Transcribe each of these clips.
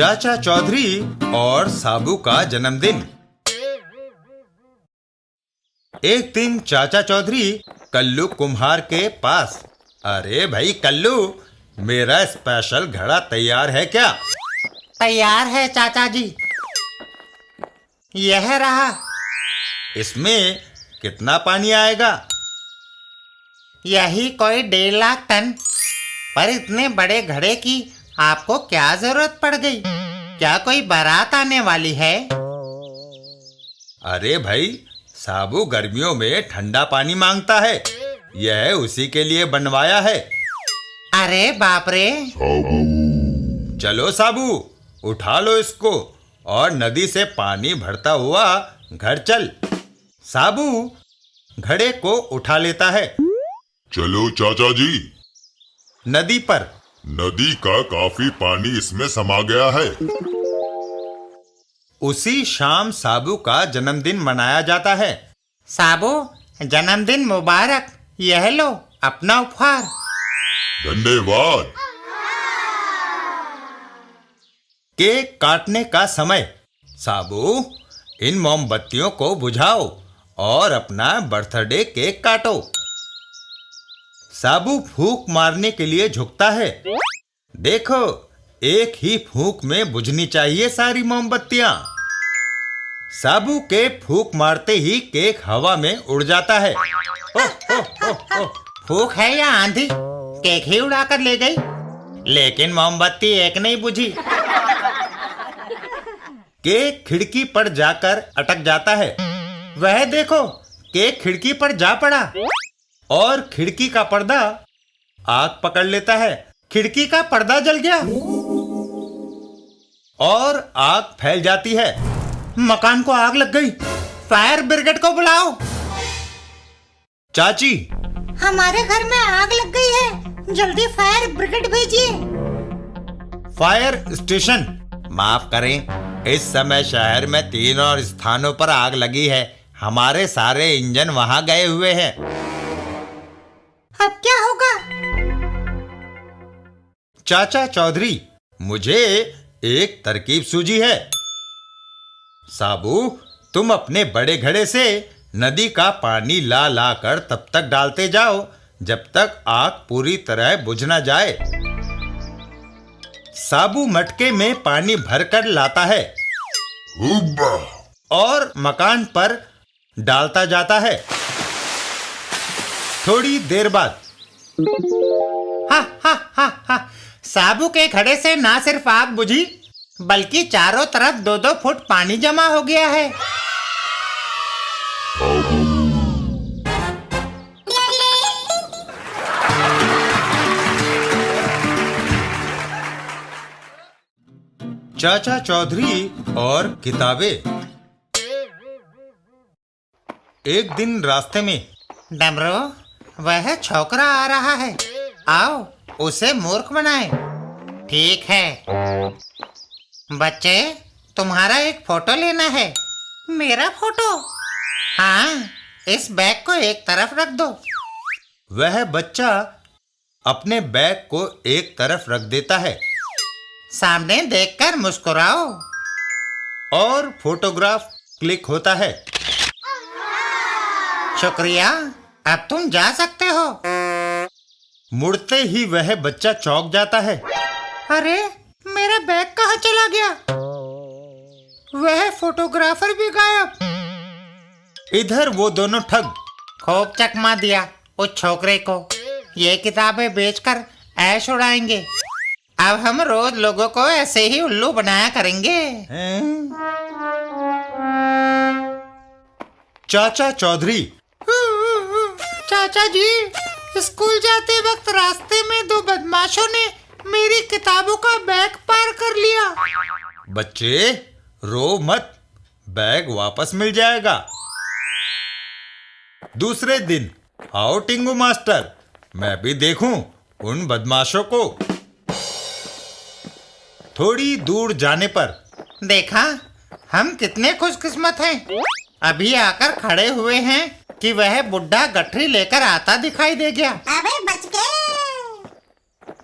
चाचा चौधरी और साबू का जन्मदिन। एक दिन चाचा चौधरी कल्लू कुम्हार के पास, अरे भाई कल्लू, मेरा स्पेशल घड़ा तैयार है क्या? तैयार है चाचा जी, यह रहा। इसमें कितना पानी आएगा? यही कोई 1.5 लाख टन। पर इतने बड़े घड़े की आपको क्या जरूरत पड़ गई? क्या कोई बारात आने वाली है? अरे भाई, साबू गर्मियों में ठंडा पानी मांगता है, यह उसी के लिए बनवाया है। अरे बाप रे! चलो साबू, उठा लो इसको और नदी से पानी भरता हुआ घर चल। साबू घड़े को उठा लेता है। चलो चाचा जी। नदी पर नदी का काफी पानी इसमें समा गया है। उसी शाम साबू का जन्मदिन मनाया जाता है। साबू, जन्मदिन मुबारक, यह लो अपना उपहार। धन्यवाद। केक काटने का समय। साबू, इन मोमबत्तियों को बुझाओ और अपना बर्थडे केक काटो। साबू फूंक मारने के लिए झुकता है। देखो, एक ही फूंक में बुझनी चाहिए सारी मोमबत्तियां। साबू के फूंक मारते ही केक हवा में उड़ जाता है। फूंक है या आंधी, केक ही उड़ाकर ले गई। लेकिन मोमबत्ती एक नहीं बुझी। केक खिड़की पर जाकर अटक जाता है। वह देखो, केक खिड़की पर जा पड़ा और खिड़की का पर्दा आग पकड़ लेता है। खिड़की का पर्दा जल गया और आग फैल जाती है। मकान को आग लग गई। फायर ब्रिगेड को बुलाओ। चाची, हमारे घर में आग लग गई है, जल्दी फायर ब्रिगेड भेजिए। Fire station. माफ करें, इस समय शहर में 3 और स्थानों पर आग लगी है। हमारे सारे इंजन वहां गए हुए हैं। अब क्या होगा? चाचा चौधरी, मुझे एक तरकीब सूझी है। साबू, तुम अपने बड़े घड़े से नदी का पानी ला ला कर तब तक डालते जाओ जब तक आग पूरी तरह बुझ न जाए। साबू मटके में पानी भरकर लाता है और मकान पर डालता जाता है। थोड़ी देर बाद हा। साबू के घड़े से ना सिर्फ आग बुझी, बल्कि चारों तरफ 2-2 फुट पानी जमा हो गया है। चाचा चौधरी और किताबें। एक दिन रास्ते में, डमरू, वह छोकरा आ रहा है, आओ उसे मूर्ख बनाए। ठीक है। बच्चे, तुम्हारा एक फोटो लेना है। मेरा फोटो? हाँ, इस बैग को एक तरफ रख दो। वह बच्चा अपने बैग को एक तरफ रख देता है। सामने देखकर मुस्कुराओ। और फोटोग्राफ क्लिक होता है। शुक्रिया, अब तुम जा सकते हो। मुड़ते ही वह बच्चा चौंक जाता है। अरे, मेरा बैग कहाँ चला गया? वह फोटोग्राफर भी गायब। इधर वो दोनों ठग। खूब चकमा दिया उस छोकरे को। ये किताबें बेचकर ऐश उड़ाएंगे। अब हम रोज लोगों को ऐसे ही उल्लू बनाया करेंगे। चाचा चौधरी। चाचा जी, स्कूल जाते वक्त रास्ते में 2 बदमाशों ने मेरी किताबों का बैग पार कर लिया। बच्चे, रो मत, बैग वापस मिल जाएगा। दूसरे दिन, आओ टिंगू मास्टर, मैं भी देखूं उन बदमाशों को। थोड़ी दूर जाने पर, देखा, हम कितने खुशकिस्मत हैं। अभी आकर खड़े हुए हैं कि वह बुढ़ा गठरी लेकर आता दिखाई दे गया। अबे बच गए।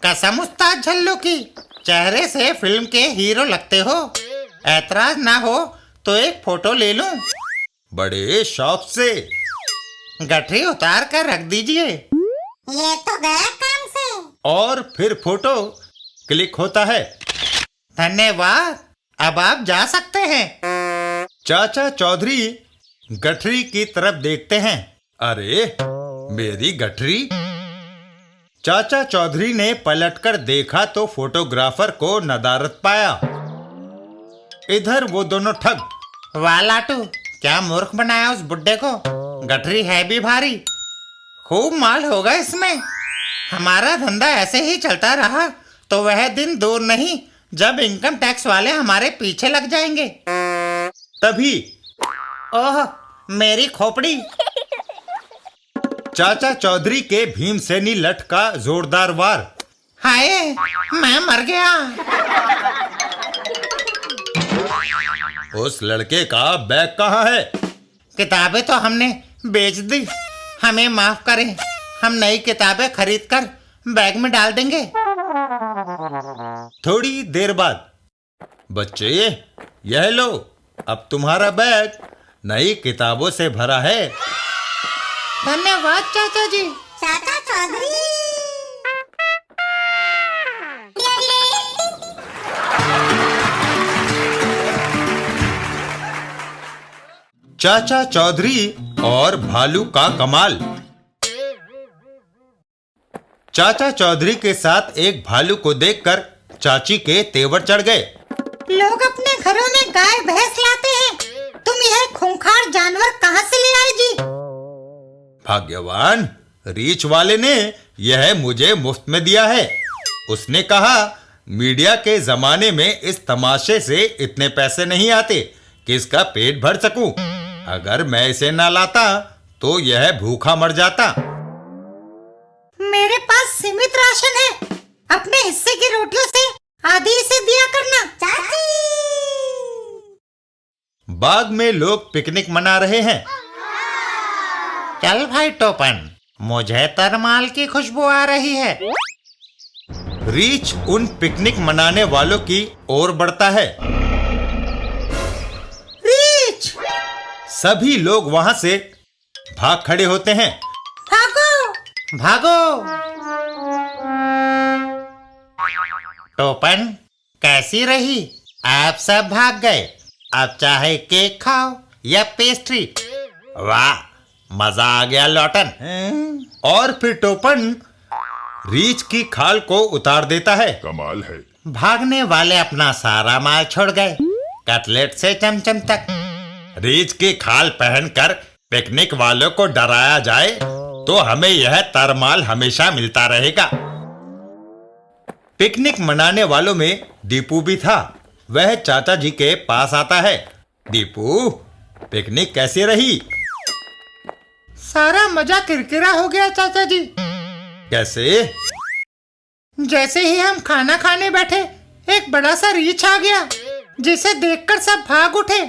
कसम उस्ताद झल्लू की, चेहरे से फिल्म के हीरो लगते हो। ऐतराज ना हो तो एक फोटो ले लूं। बड़े शौक से। गठरी उतार कर रख दीजिए। ये तो गया काम से। और फिर फोटो क्लिक होता है। धन्यवाद, अब आप जा सकते हैं। चाचा चौधरी गठरी की तरफ देखते हैं। अरे मेरी गठरी। चाचा चौधरी ने पलटकर देखा तो फोटोग्राफर को नदारत पाया। इधर वो दोनों ठग। वाह लाटू, क्या मूर्ख बनाया उस बुड्ढे को। गठरी है भी भारी, खूब माल होगा इसमें। हमारा धंधा ऐसे ही चलता रहा तो वह दिन दूर नहीं जब इनकम टैक्स वाले हमारे पीछे लग जाएंगे। तभी ओह, मेरी खोपड़ी। चाचा चौधरी के भीमसेनी लठ का जोरदार वार। हाय, मैं मर गया। उस लड़के का बैग कहाँ है? किताबें तो हमने बेच दी, हमें माफ करें। हम नई किताबें खरीद कर बैग में डाल देंगे। थोड़ी देर बाद, बच्चे यह लो, अब तुम्हारा बैग नई किताबों से भरा है। धन्यवाद चाचा जी। चाचा चौधरी। चाचा चौधरी और भालू का कमाल। चाचा चौधरी के साथ एक भालू को देखकर चाची के तेवर चढ़ गए। लोग अपने घरों में गाय भैंस लाते हैं, तुम यह खूंखार जानवर कहाँ से ले आए जी? भाग्यवान, रीछ वाले ने यह मुझे मुफ्त में दिया है। उसने कहा मीडिया के जमाने में इस तमाशे से इतने पैसे नहीं आते कि इसका पेट भर सकूं। अगर मैं इसे ना लाता तो यह भूखा मर जाता। मेरे पास सीमित राशन है, अपने हिस्से की रोटियों से आधी इसे दिया करना। चाची। बाग में लोग पिकनिक मना रहे हैं। चल भाई टोपन, मुझे तरमाल की खुशबू आ रही है। रीछ उन पिकनिक मनाने वालों की ओर बढ़ता है। रीछ, सभी लोग वहां से भाग खड़े होते हैं। भागो। भागो। टोपन, कैसी रही? आप सब भाग गए। अब चाहे केक खाओ या पेस्ट्री। वाह, मजा आ गया लौटन। और फिर टोपन रीछ की खाल को उतार देता है। कमाल है। भागने वाले अपना सारा माल छोड़ गए, कटलेट से चमचम तक। रीछ की खाल पहनकर पिकनिक वालों को डराया जाए तो हमें यह तरमाल हमेशा मिलता रहेगा। पिकनिक मनाने वालों में दीपू भी था। वह चाचा जी के पास आता है। दीपू, पिकनिक कैसी रही? सारा मजा किरकिरा हो गया चाचा जी। कैसे? जैसे ही हम खाना खाने बैठे, एक बड़ा सा रीछ आ गया, जिसे देखकर सब भाग उठे।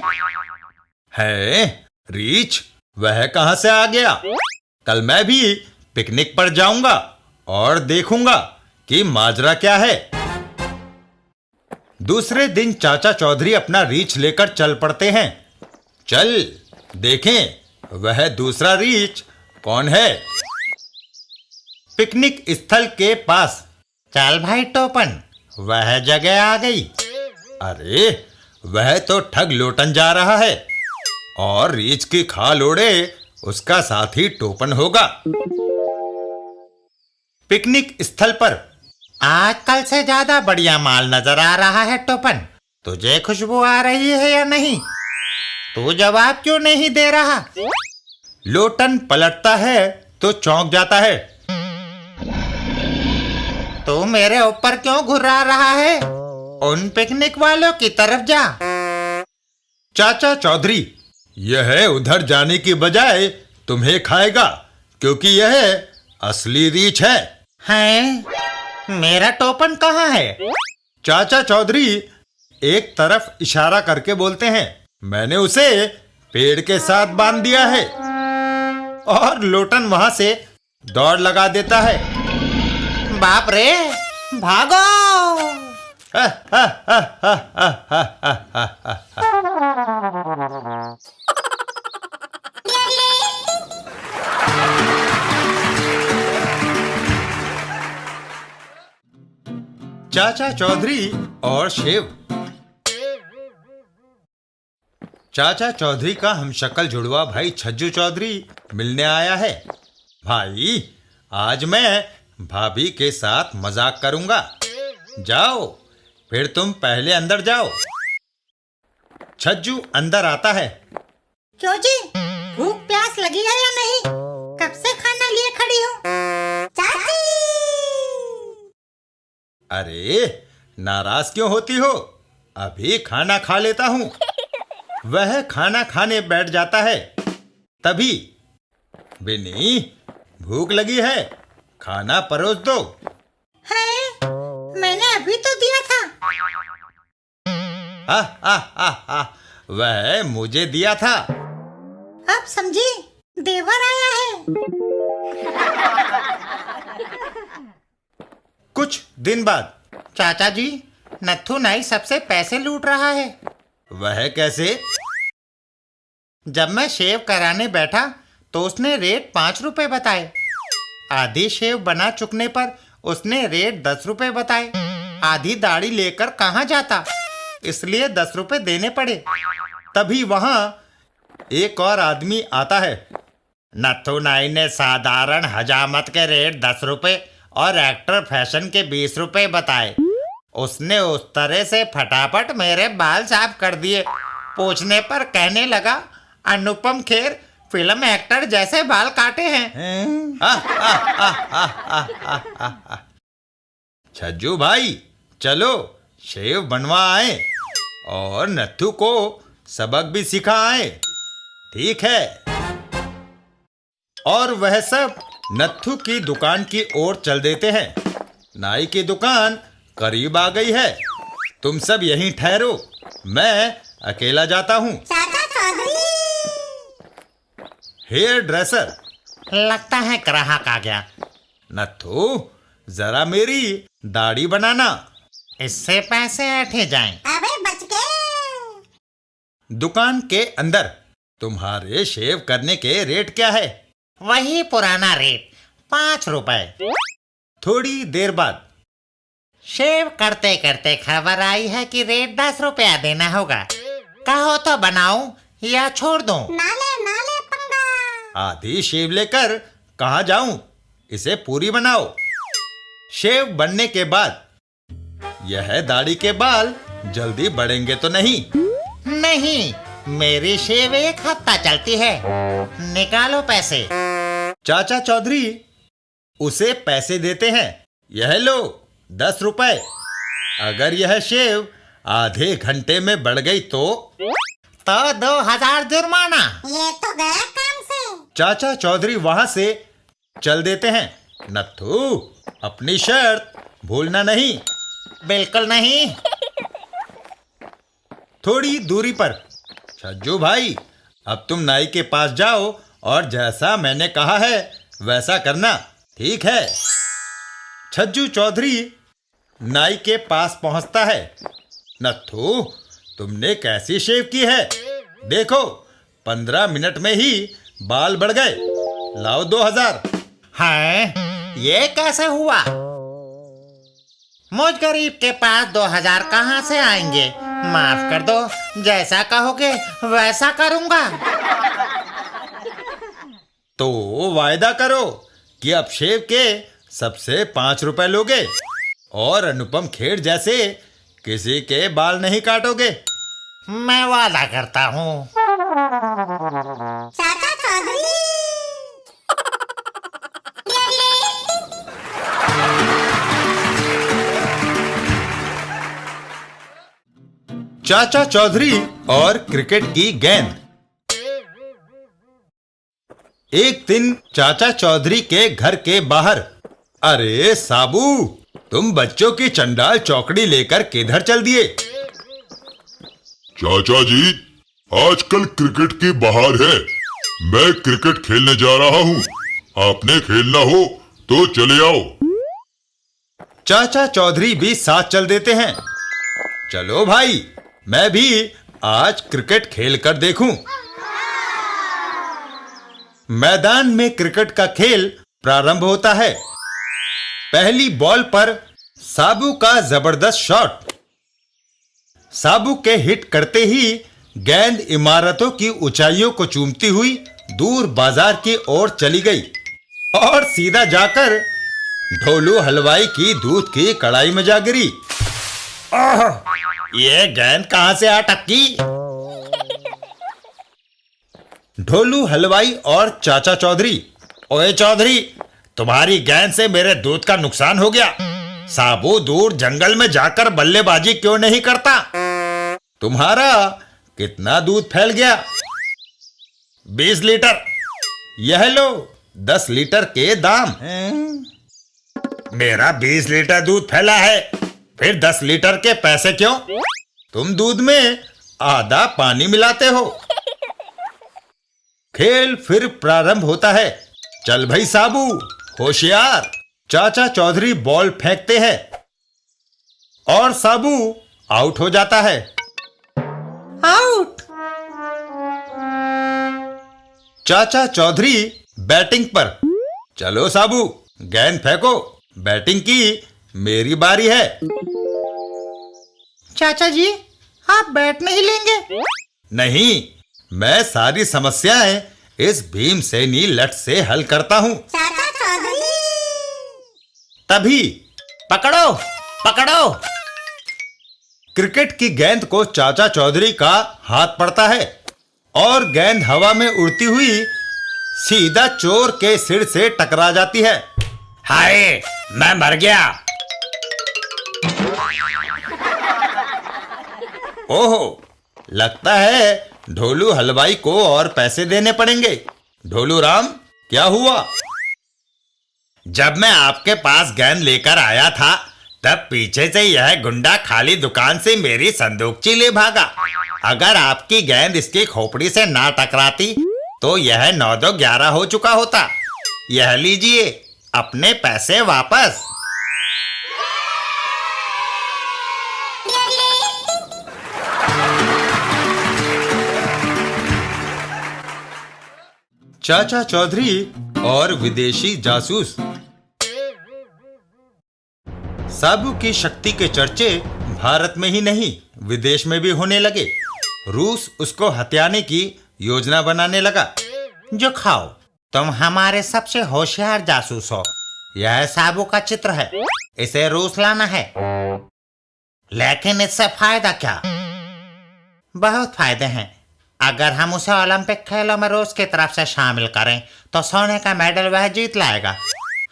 है रीछ? वह कहां से आ गया? कल मैं भी पिकनिक पर जाऊंगा और देखूंगा कि माजरा क्या है। दूसरे दिन चाचा चौधरी अपना रीछ लेकर चल पड़ते हैं। चल देखें वह दूसरा रीछ कौन है। पिकनिक स्थल के पास। चल भाई टोपन, वह जगह आ गई। अरे वह तो ठग लोटन जा रहा है और रीछ की खाल ओढ़े उसका साथी टोपन होगा। पिकनिक स्थल पर। आज कल से ज्यादा बढ़िया माल नजर आ रहा है टोपन। तुझे खुशबू आ रही है या नहीं? तू जवाब क्यों नहीं दे रहा? लोटन पलटता है तो चौंक जाता है। तू मेरे ऊपर क्यों घुरा रहा है? उन पिकनिक वालों की तरफ जा। चाचा चौधरी, यह उधर जाने की बजाय तुम्हें खाएगा, क्योंकि यह असली रीछ है। हैं? मेरा टोपन कहाँ है? चाचा चौधरी एक तरफ इशारा करके बोलते हैं। मैंने उसे पेड़ के साथ बांध दिया है। और लोटन वहां से दौड़ लगा देता है। बाप रे, भागो! चाचा चौधरी और शेव। चाचा चौधरी का हमशक्ल जुड़वा भाई छज्जू चौधरी मिलने आया है। भाई, आज मैं भाभी के साथ मजाक करूंगा। जाओ, फिर तुम पहले अंदर जाओ। छज्जू अंदर आता है। क्यों जी, भूख प्यास लगी है या नहीं? कब से खाना लिए खड़ी हूँ। चाची! अरे, नाराज क्यों होती हो? अभी खाना खा लेता हूँ। वह खाना खाने बैठ जाता है। तभी, बिन्नी, भूख लगी है, खाना परोस दो। है, मैंने अभी तो दिया था। वह मुझे दिया था। अब समझी, देवर आया है। कुछ दिन बाद। चाचा जी, नत्थू नाई सबसे पैसे लूट रहा है। वह कैसे? जब मैं शेव कराने बैठा तो उसने रेट 5 रुपए बताए। आधी शेव बना चुकने पर उसने रेट 10 रुपए बताए। आधी दाढ़ी लेकर कहाँ जाता, इसलिए 10 रुपए देने पड़े। तभी वहां एक और आदमी आता है। नत्थू नाई ने साधारण हजामत के रेट 10 रुपए और एक्टर फैशन के 20 रुपए बताए। उसने उस तरह से फटाफट मेरे बाल साफ कर दिए। पूछने पर कहने लगा, अनुपम खेर फिल्म एक्टर जैसे बाल काटे हैं। छज्जू भाई, चलो शेव बनवा आए और नत्थू को सबक भी सिखा आए। ठीक है। और वह सब नत्थू की दुकान की ओर चल देते हैं। नाई की दुकान करीब आ गई है। तुम सब यहीं ठहरो, मैं अकेला जाता हूँ। चाचा चौधरी! Hair dresser. लगता है ग्राहक आ गया। नत्थू, जरा मेरी दाढ़ी बनाना। इससे पैसे ऐंठे जाएं। अबे बच गए। दुकान के अंदर। तुम्हारे शेव करने के रेट क्या है? वही पुराना रेट, 5 रुपए। थोड़ी देर बाद। शेव करते करते खबर आई है कि रेट 10 रुपया देना होगा। कहो तो बनाऊं या छोड़ दूं? नाले नाले पंगा। आधी शेव लेकर कहाँ जाऊं? इसे पूरी बनाओ। शेव बनने के बाद यह दाढ़ी के बाल जल्दी बढ़ेंगे तो नहीं? नहीं, मेरी शेव 1 हफ्ता चलती है। निकालो पैसे। चाचा चौधरी उसे पैसे देते हैं। यह लो 10 रुपए। अगर यह शेव आधे घंटे में बढ़ गई तो 2000 जुर्माना। ये तो गया काम से। चाचा चौधरी वहां से चल देते हैं। नत्थू, अपनी शर्त भूलना नहीं। बिल्कुल नहीं। थोड़ी दूरी पर। छज्जू भाई, अब तुम नाई के पास जाओ और जैसा मैंने कहा है वैसा करना। ठीक है? छज्जू चौधरी नाई के पास पहुंचता है। नत्थू, तुमने कैसी शेव की है? देखो, 15 मिनट में ही बाल बढ़ गए। लाओ 2000। है, ये कैसे हुआ? मुझ गरीब के पास 2000 कहाँ से आएंगे? माफ कर दो, जैसा कहोगे वैसा करूंगा। तो वायदा करो कि अब शेव के सबसे 5 रुपए लोगे और अनुपम खेर जैसे किसी के बाल नहीं काटोगे। मैं वादा करता हूँ। चाचा चौधरी! चाचा चौधरी और क्रिकेट की गेंद। एक दिन चाचा चौधरी के घर के बाहर। अरे साबू, तुम बच्चों की चंडाल चौकड़ी लेकर किधर चल दिए? चाचा जी, आजकल क्रिकेट की बहार है। मैं क्रिकेट खेलने जा रहा हूँ। आपने खेलना हो तो चले आओ। चाचा चौधरी भी साथ चल देते हैं। चलो भाई, मैं भी आज क्रिकेट खेल कर देखूं। मैदान में क्रिकेट का खेल प्रारंभ होता है। पहली बॉल पर साबू का जबरदस्त शॉट। साबू के हिट करते ही गेंद इमारतों की ऊंचाइयों को चूमती हुई दूर बाजार की ओर चली गई और सीधा जाकर ढोलू हलवाई की दूध की कड़ाई में जा गिरी। आह! ये गेंद कहां से आ टपकी? ढोलू हलवाई और चाचा चौधरी। ओए चौधरी, तुम्हारी गेंद से मेरे दूध का नुकसान हो गया। साबू दूर जंगल में जाकर बल्लेबाजी क्यों नहीं करता? तुम्हारा कितना दूध फैल गया? 20 लीटर। यह लो 10 लीटर के दाम। मेरा 20 लीटर दूध फैला है, फिर 10 लीटर के पैसे क्यों? तुम दूध में आधा पानी मिलाते हो। खेल फिर प्रारंभ होता है। चल भाई साबू, होशियार। चाचा चौधरी बॉल फेंकते हैं और साबू आउट हो जाता है। आउट। चाचा चौधरी बैटिंग पर। चलो साबू, गेंद फेंको। बैटिंग की मेरी बारी है। चाचा जी, आप बैट नहीं लेंगे? नहीं, मैं सारी समस्याएं इस भीमसेनी लठ से हल करता हूं। चाचा चौधरी। तभी पकड़ो पकड़ो। क्रिकेट की गेंद को चाचा चौधरी का हाथ पड़ता है और गेंद हवा में उड़ती हुई सीधा चोर के सिर से टकरा जाती है। हाय, मैं मर गया। ओहो, लगता है ढोलू हलवाई को और पैसे देने पड़ेंगे। ढोलू राम, क्या हुआ? जब मैं आपके पास गेंद लेकर आया था, तब पीछे से यह गुंडा खाली दुकान से मेरी संदूकची ले भागा। अगर आपकी गेंद इसकी खोपड़ी से ना टकराती तो यह 9-2-11 हो चुका होता। यह लीजिए अपने पैसे वापस। चाचा चौधरी और विदेशी जासूस। साबू की शक्ति के चर्चे भारत में ही नहीं, विदेश में भी होने लगे। रूस उसको हथियाने की योजना बनाने लगा। जो खाओ, तुम हमारे सबसे होशियार जासूस हो। यह साबू का चित्र है, इसे रूस लाना है। लेकिन इससे फायदा क्या? बहुत फायदे हैं। अगर हम उसे ओलंपिक खेलों में रूस की तरफ से शामिल करें तो सोने का मेडल वह जीत लाएगा।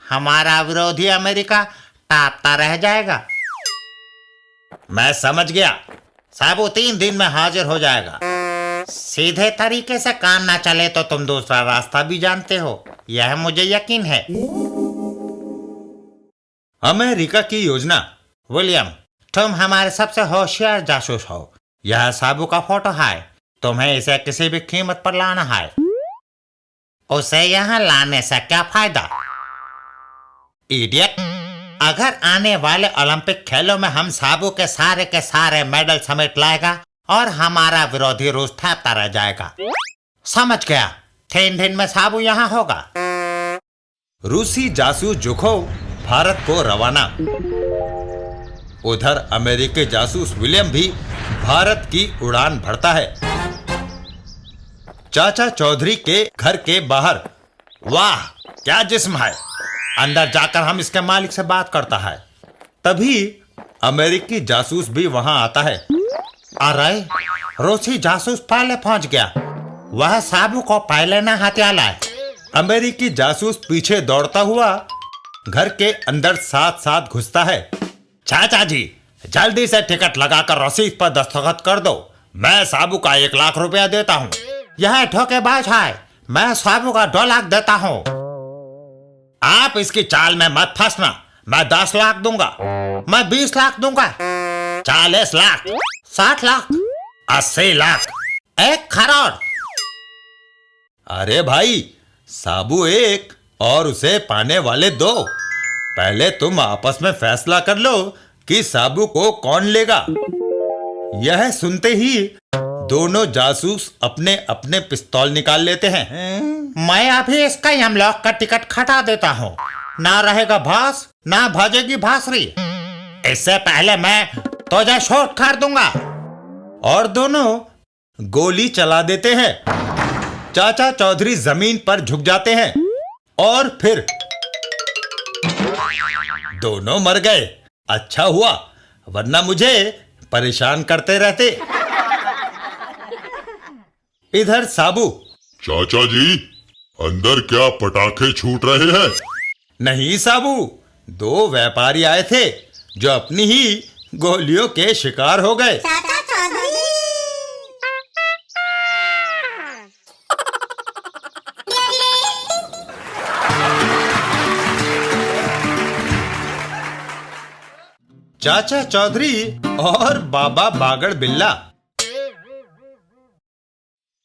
हमारा विरोधी अमेरिका टापता रह जाएगा। मैं समझ गया। साबू 3 दिन में हाजिर हो जाएगा। सीधे तरीके से काम ना चले तो तुम दूसरा रास्ता भी जानते हो, यह मुझे यकीन है। अमेरिका की योजना। विलियम, तुम हमारे सबसे होशियार जासूस हो। यह साबू का फोटो है। तुम्हें इसे किसी भी कीमत पर लाना है। उसे यहाँ लाने से क्या फायदा? इडियट! अगर आने वाले ओलंपिक खेलों में हम साबू के सारे मेडल समेट लाएगा और हमारा विरोधी रूस थापता रह जाएगा। समझ गया? 3 दिन में साबू यहाँ होगा। रूसी जासूस जुखोव भारत को रवाना। उधर अमेरिकी जासूस विलियम भी भारत की उड़ान भरता है। चाचा चौधरी के घर के बाहर। वाह, क्या जिस्म है! अंदर जाकर हम इसके मालिक से बात करता है। तभी अमेरिकी जासूस भी वहां आता है। अरे, रूसी जासूस पहले पहुंच गया। वह साबू को पहले न हत्या लाए। अमेरिकी जासूस पीछे दौड़ता हुआ घर के अंदर साथ साथ घुसता है। चाचा जी, जल्दी से टिकट लगाकर रसीद पर दस्तखत कर दो। मैं साबू का 1 लाख रुपया देता हूँ। यह धोखेबाज है। मैं साबू का 2 लाख देता हूँ। आप इसकी चाल में मत फंसना। मैं 10 लाख दूंगा। मैं 20 लाख दूंगा। 40 लाख। 60 लाख। 80 लाख। 1 करोड़। अरे भाई, साबू 1 और उसे पाने वाले 2। पहले तुम आपस में फैसला कर लो कि साबू को कौन लेगा। यह सुनते ही दोनों जासूस अपने अपने पिस्तौल निकाल लेते हैं। मैं अभी इसका यमलोक का टिकट खटा देता हूँ। ना रहेगा भास, ना भाजेगी भासरी। इससे पहले मैं तुझे शॉट कर दूंगा। और दोनों गोली चला देते हैं। चाचा चौधरी जमीन पर झुक जाते हैं और फिर दोनों मर गए। अच्छा हुआ, वरना मुझे परेशान करते रहते। इधर साबू, चाचा जी, अंदर क्या पटाखे छूट रहे हैं? नहीं साबू, दो व्यापारी आए थे जो अपनी ही गोलियों के शिकार हो गए। चाचा चौधरी। चाचा चौधरी और बाबा बागड़ बिल्ला।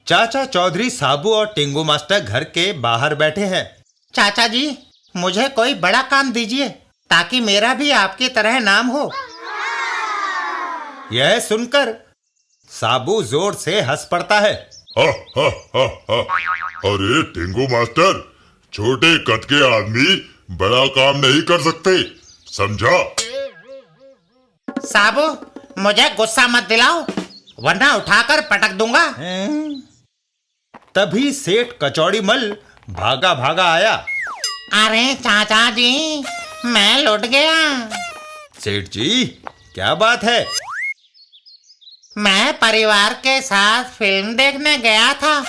चाचा चौधरी, साबू और टिंगू मास्टर घर के बाहर बैठे हैं। चाचा जी, मुझे कोई बड़ा काम दीजिए ताकि मेरा भी आपकी तरह नाम हो। यह सुनकर साबू जोर से हंस पड़ता है। हा हा हा हा। अरे टिंगू मास्टर, छोटे कद के आदमी बड़ा काम नहीं कर सकते, समझा? साबू, मुझे गुस्सा मत दिलाओ, वरना उठाकर पटक दूंगा। तभी सेठ कचौड़ी मल भागा भागा आया। अरे चाचा जी, मैं लौट गया। सेठ जी, क्या बात है? मैं परिवार के साथ फिल्म देखने गया था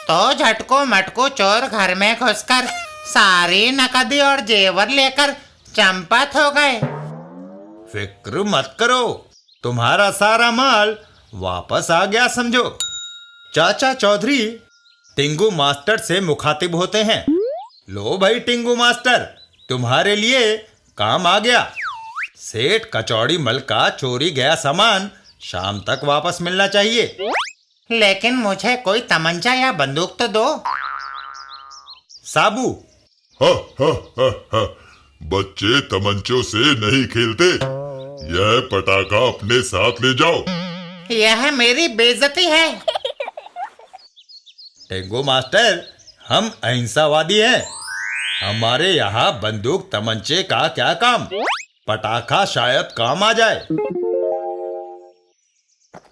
तो झटको मटको चोर घर में घुसकर सारी नकदी और जेवर लेकर चंपत हो गए। फिक्र मत करो, तुम्हारा सारा माल वापस आ गया समझो। चाचा चौधरी टिंगू मास्टर से मुखातिब होते हैं। लो भाई टिंगू मास्टर, तुम्हारे लिए काम आ गया। सेठ कचौड़ी मल का चोरी गया सामान शाम तक वापस मिलना चाहिए। लेकिन मुझे कोई तमंचा या बंदूक तो दो। साबू, हा हा हा हा। बच्चे तमंचों से नहीं खेलते, यह पटाखा अपने साथ ले जाओ। यह मेरी बेइज्जती है। टिंगू मास्टर, हम अहिंसावादी हैं। हमारे यहाँ बंदूक तमंचे का क्या काम, पटाखा शायद काम आ जाए।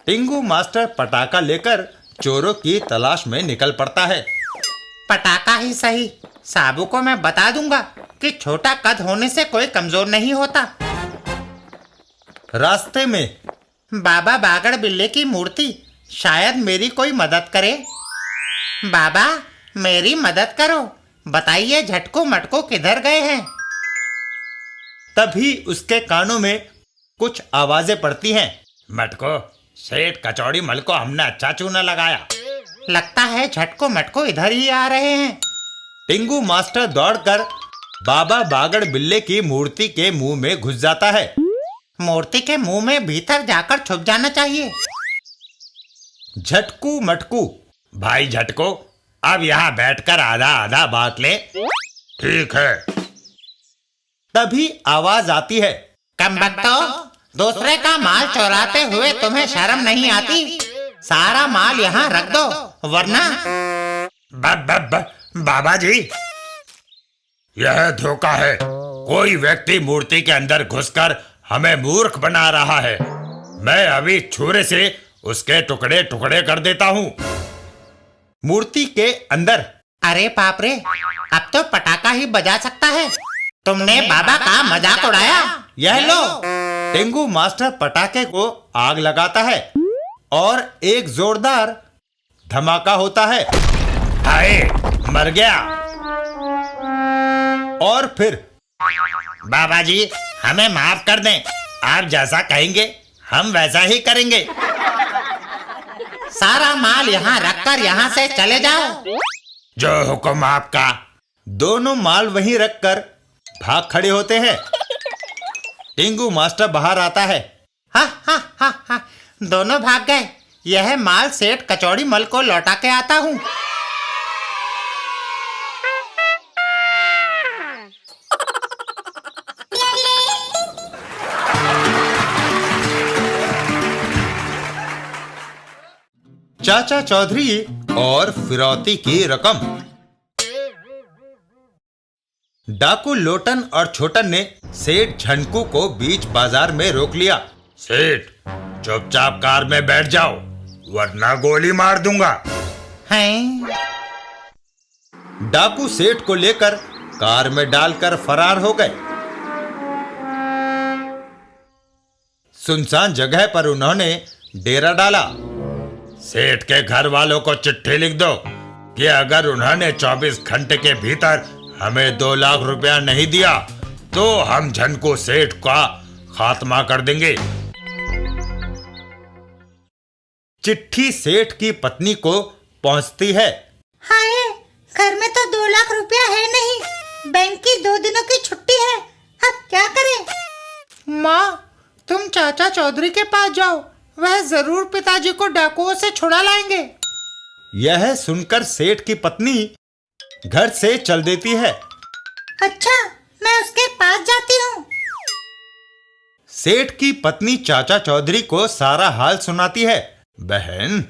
टिंगू मास्टर पटाखा लेकर चोरों की तलाश में निकल पड़ता है। पटाखा ही सही, साबू को मैं बता दूंगा कि छोटा कद होने से कोई कमजोर नहीं होता। रास्ते में बाबा बागड़ बिल्ले की मूर्ति, शायद मेरी कोई मदद करे। बाबा, मेरी मदद करो, बताइए झटको मटको किधर गए हैं? तभी उसके कानों में कुछ आवाजें पड़ती हैं। मटको, सेठ कचौड़ी मल को हमने अच्छा चूना लगाया। लगता है झटको मटको इधर ही आ रहे हैं। टिंगू मास्टर दौड़कर बाबा बागड़ बिल्ले की मूर्ति के मुंह में घुस जाता है। मूर्ति के मुंह में भीतर जाकर छुप जाना चाहिए। झटकू मटकू, भाई झटको, अब यहाँ बैठकर आधा आधा बात ले। ठीक है। तभी आवाज आती है। कमबख्तो, दूसरे का माल चोराते हुए तुम्हें शर्म नहीं आती? सारा माल यहाँ रख दो, वरना। बाबा जी, यह धोखा है। कोई व्यक्ति मूर्ति के अंदर घुसकर हमें मूर्ख बना रहा है। मैं अभी छुरे से उसके टुकड़े टुकड़े कर देता हूँ। मूर्ति के अंदर। अरे बाप रे, अब तो पटाखा ही बजा सकता है। तुमने बाबा का मजाक उड़ाया। यह लो। टिंगू मास्टर पटाखे को आग लगाता है और एक जोरदार धमाका होता है। हाय, मर गया। और फिर, बाबा जी, हमें माफ कर दें, आप जैसा कहेंगे हम वैसा ही करेंगे। सारा माल यहाँ रखकर यहाँ से चले जाओ। जो हुक्म आपका। दोनों माल वहीं रखकर भाग खड़े होते हैं। टिंगू मास्टर बाहर आता है। हा हा हा हा, दोनों भाग गए। यह माल सेठ कचौड़ी मल को लौटा के आता हूँ। चाचा चौधरी और फिरौती की रकम। डाकू लोटन और छोटन ने सेठ झनकू को बीच बाजार में रोक लिया। सेठ, चुपचाप कार में बैठ जाओ, वरना गोली मार दूंगा। हैं? डाकू सेठ को लेकर कार में डालकर फरार हो गए। सुनसान जगह पर उन्होंने डेरा डाला। सेठ के घर वालों को चिट्ठी लिख दो कि अगर उन्होंने 24 घंटे के भीतर हमें 2 लाख रुपया नहीं दिया तो हम झनकू सेठ का खात्मा कर देंगे। चिट्ठी सेठ की पत्नी को पहुंचती है। हाय, घर में तो 2 लाख रुपया है नहीं, बैंक की 2 दिनों की छुट्टी है, अब क्या करें? माँ, तुम चाचा चौधरी के पास जाओ, वह जरूर पिताजी को डाकुओं से छुड़ा लाएंगे। यह सुनकर सेठ की पत्नी घर से चल देती है। अच्छा, मैं उसके पास जाती हूँ। सेठ की पत्नी चाचा चौधरी को सारा हाल सुनाती है। बहन,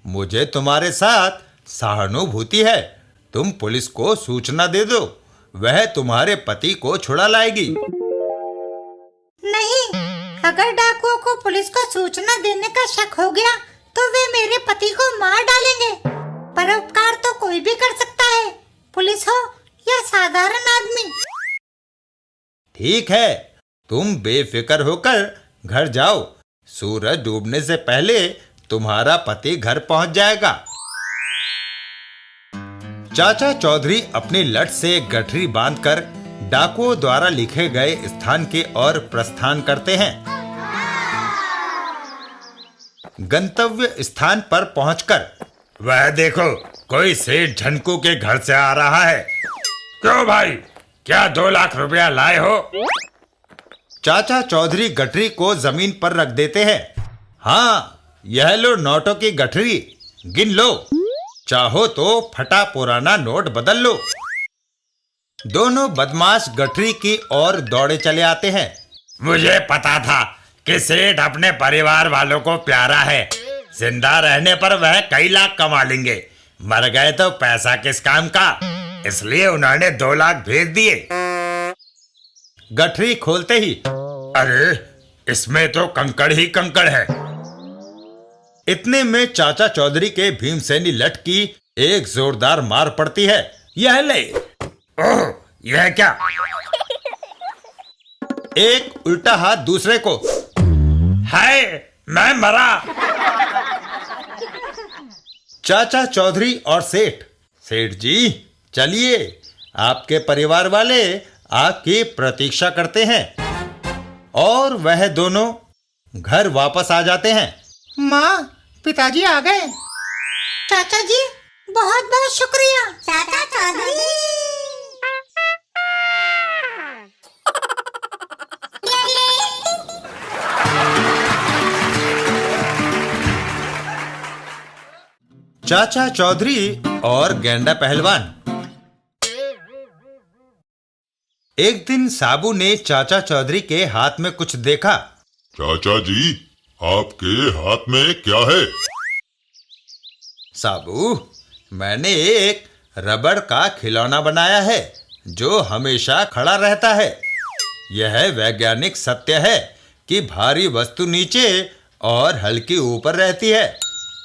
मुझे तुम्हारे साथ सहानुभूति है, तुम पुलिस को सूचना दे दो, वह तुम्हारे पति को छुड़ा लाएगी। नहीं, अगर डाकुओं को पुलिस को सूचना देने का शक हो गया तो वे मेरे पति को मार डालेंगे। परोपकार तो कोई भी कर सकता है, पुलिस हो या साधारण आदमी। ठीक है, तुम बेफिक्र होकर घर जाओ, सूरज डूबने से पहले तुम्हारा पति घर पहुंच जाएगा। चाचा चौधरी अपनी लट से एक गठरी बांधकर डाकुओं द्वारा लिखे गए स्थान की ओर प्रस्थान करते हैं। गंतव्य स्थान पर पहुंचकर वह देखो, कोई सेठ झनकू के घर से आ रहा है। क्यों भाई, क्या 2 लाख रुपया लाए हो? चाचा चौधरी गठरी को जमीन पर रख देते हैं। हाँ, यह लो नोटों की गठरी, गिन लो, चाहो तो फटा पुराना नोट बदल लो। दोनों बदमाश गठरी की ओर दौड़े चले आते हैं। मुझे पता था कि सेठ अपने परिवार वालों को प्यारा है, जिंदा रहने पर वह कई लाख कमा लेंगे, मर गए तो पैसा किस काम का, इसलिए उन्होंने 2 लाख भेज दिए। गठरी खोलते ही, अरे इसमें तो कंकड़ ही कंकड़ है। इतने में चाचा चौधरी के भीमसेनी लट की एक जोरदार मार पड़ती है। यह ले। ओह, यह क्या? एक उल्टा हाथ दूसरे को। हाय, मैं मरा। चाचा चौधरी और सेठ जी, चलिए, आपके परिवार वाले आपकी प्रतीक्षा करते हैं। और वह दोनों घर वापस आ जाते हैं। माँ, पिताजी आ गए। चाचा जी, बहुत बहुत शुक्रिया। चाचा चौधरी। चाचा चौधरी और गेंडा पहलवान। एक दिन साबू ने चाचा चौधरी के हाथ में कुछ देखा। चाचा जी, आपके हाथ में क्या है? साबू, मैंने एक रबड़ का खिलौना बनाया है जो हमेशा खड़ा रहता है। यह वैज्ञानिक सत्य है कि भारी वस्तु नीचे और हल्की ऊपर रहती है।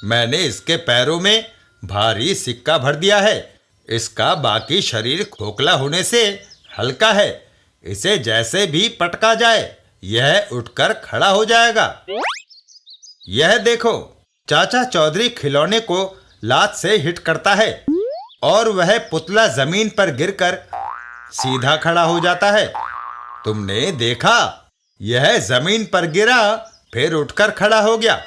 मैंने इसके पैरों में भारी सिक्का भर दिया है। इसका बाकी शरीर खोखला होने से हल्का है। इसे जैसे भी पटका जाए यह उठकर खड़ा हो जाएगा। यह देखो, चाचा चौधरी खिलौने को लात से हिट करता है और वह पुतला जमीन पर गिरकर सीधा खड़ा हो जाता है। तुमने देखा, यह जमीन पर गिरा फिर उठकर खड़ा हो गया।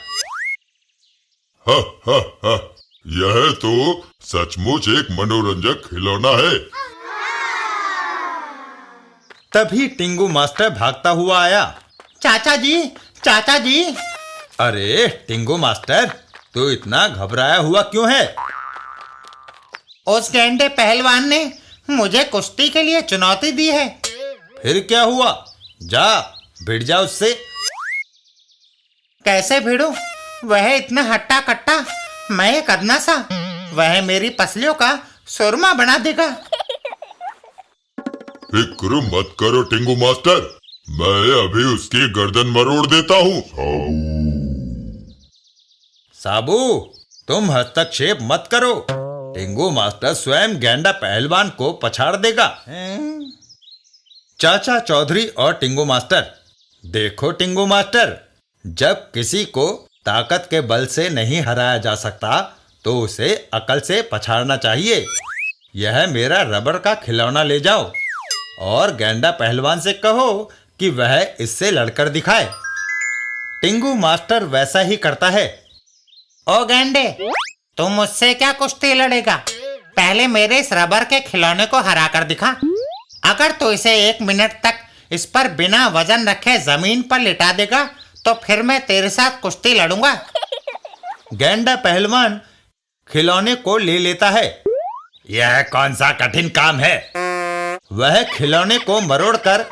हा हा हा, यह तो सचमुच एक मनोरंजक खिलौना है। तभी टिंगू मास्टर भागता हुआ आया। चाचा जी, चाचा जी। अरे टिंगू मास्टर, तू इतना घबराया हुआ क्यों है? उस गेंडे पहलवान ने मुझे कुश्ती के लिए चुनौती दी है। फिर क्या हुआ? जा, भिड़ जा उससे। कैसे भिड़ूं? वह इतना हट्टा कट्टा, मैं एक अदना सा, वह मेरी पसलियों का सुरमा बना देगा। फिक्र मत करो टिंगू मास्टर, मैं अभी उसकी गर्दन मरोड़ देता हूँ। साबू, तुम हस्तक्षेप मत करो। टिंगू मास्टर स्वयं गेंडा पहलवान को पछाड़ देगा। चाचा चौधरी और टिंगू मास्टर, देखो टिंगू मास्टर, जब किसी को ताकत के बल से नहीं हराया जा सकता तो उसे अकल से पछाड़ना चाहिए। यह मेरा रबड़ का खिलौना ले जाओ और गेंडा पहलवान से कहो कि वह इससे लड़कर दिखाए। टिंगू मास्टर वैसा ही करता है। ओ गेंडे, तुम मुझसे क्या कुश्ती लड़ेगा? पहले मेरे इस रबर के खिलौने को हरा कर दिखा। अगर तू इसे 1 मिनट तक इस पर बिना वजन रखे जमीन पर लिटा देगा तो फिर मैं तेरे साथ कुश्ती लड़ूंगा। गेंडा पहलवान खिलौने को ले लेता है। यह कौन सा कठिन काम है? वह खिलौने को मरोड़कर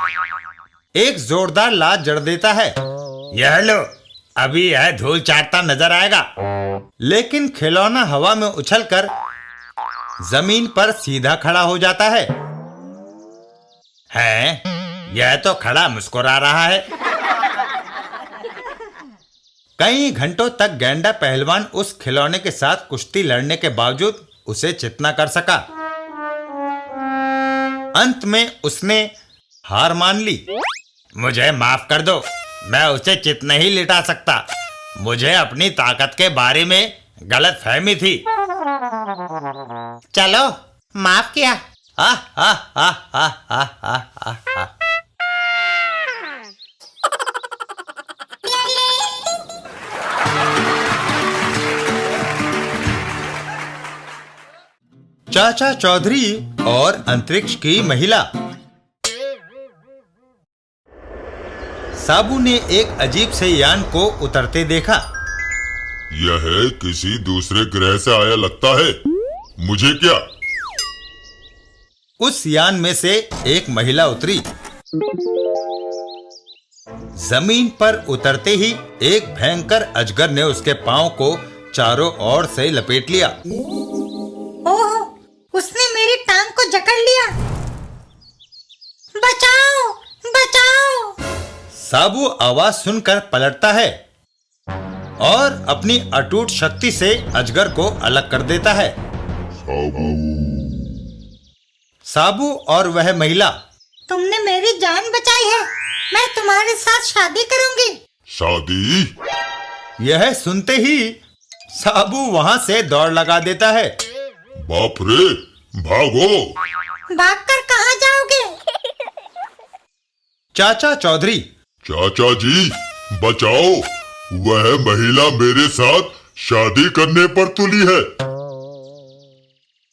एक जोरदार लात जड़ देता है। यह लो, अभी यह धूल चाटता नजर आएगा। लेकिन खिलौना हवा में उछलकर जमीन पर सीधा खड़ा हो जाता है। यह तो खड़ा मुस्कुरा रहा है। कई घंटों तक गेंडा पहलवान उस खिलौने के साथ कुश्ती लड़ने के बावजूद उसे चित न कर सका। अंत में उसने हार मान ली। मुझे माफ कर दो, मैं उसे चित नहीं लिटा सकता। मुझे अपनी ताकत के बारे में गलत फहमी थी। चलो, माफ किया। आह आह आह आह आह आह आह आह। चाचा चौधरी और अंतरिक्ष की महिला। साबू ने एक अजीब से यान को उतरते देखा। यह किसी दूसरे ग्रह से आया लगता है। मुझे क्या? उस यान में से एक महिला उतरी। जमीन पर उतरते ही एक भयंकर अजगर ने उसके पांव को चारों ओर से लपेट लिया। ओह, उसने मेरी टांग को जकड़ लिया। बचाओ, बचाओ। साबू आवाज सुनकर पलटता है और अपनी अटूट शक्ति से अजगर को अलग कर देता है। साबू और वह महिला। तुमने मेरी जान बचाई है, मैं तुम्हारे साथ शादी करूंगी। शादी? यह सुनते ही साबू वहां से दौड़ लगा देता है। बाप रे, भागो। भागकर कहाँ जाओगे? चाचा चौधरी। चाचा जी, बचाओ, वह महिला मेरे साथ शादी करने पर तुली है।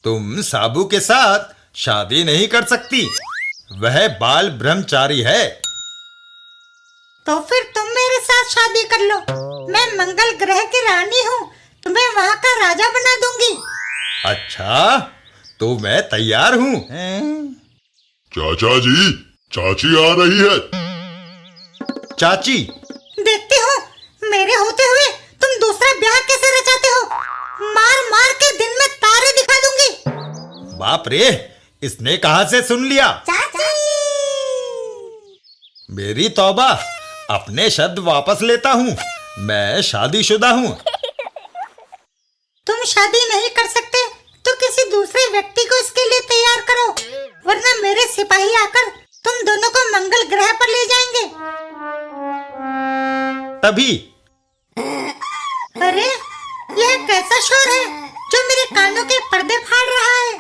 तुम साबू के साथ शादी नहीं कर सकती, वह बाल ब्रह्मचारी है। तो फिर तुम मेरे साथ शादी कर लो। मैं मंगल ग्रह की रानी हूँ, तुम्हें वहाँ का राजा बना दूंगी। अच्छा, तो मैं तैयार हूँ। चाचा जी, चाची आ रही है। चाची। देखती हूँ, मेरे होते हुए तुम दूसरा ब्याह कैसे रचाते हो। मार मार के दिन में तारे दिखा दूंगी। बाप रे, इसने कहां से सुन लिया? चाची। मेरी तौबा, अपने शब्द वापस लेता हूँ। मैं शादीशुदा हूँ। तुम शादी नहीं कर सकते तो किसी दूसरे व्यक्ति को इसके लिए तैयार करो, वरना मेरे सिपाही आकर तुम दोनों को मंगल ग्रह पर ले जाएंगे। तभी अरे, यह कैसा शोर है जो मेरे कानों के पर्दे फाड़ रहा है?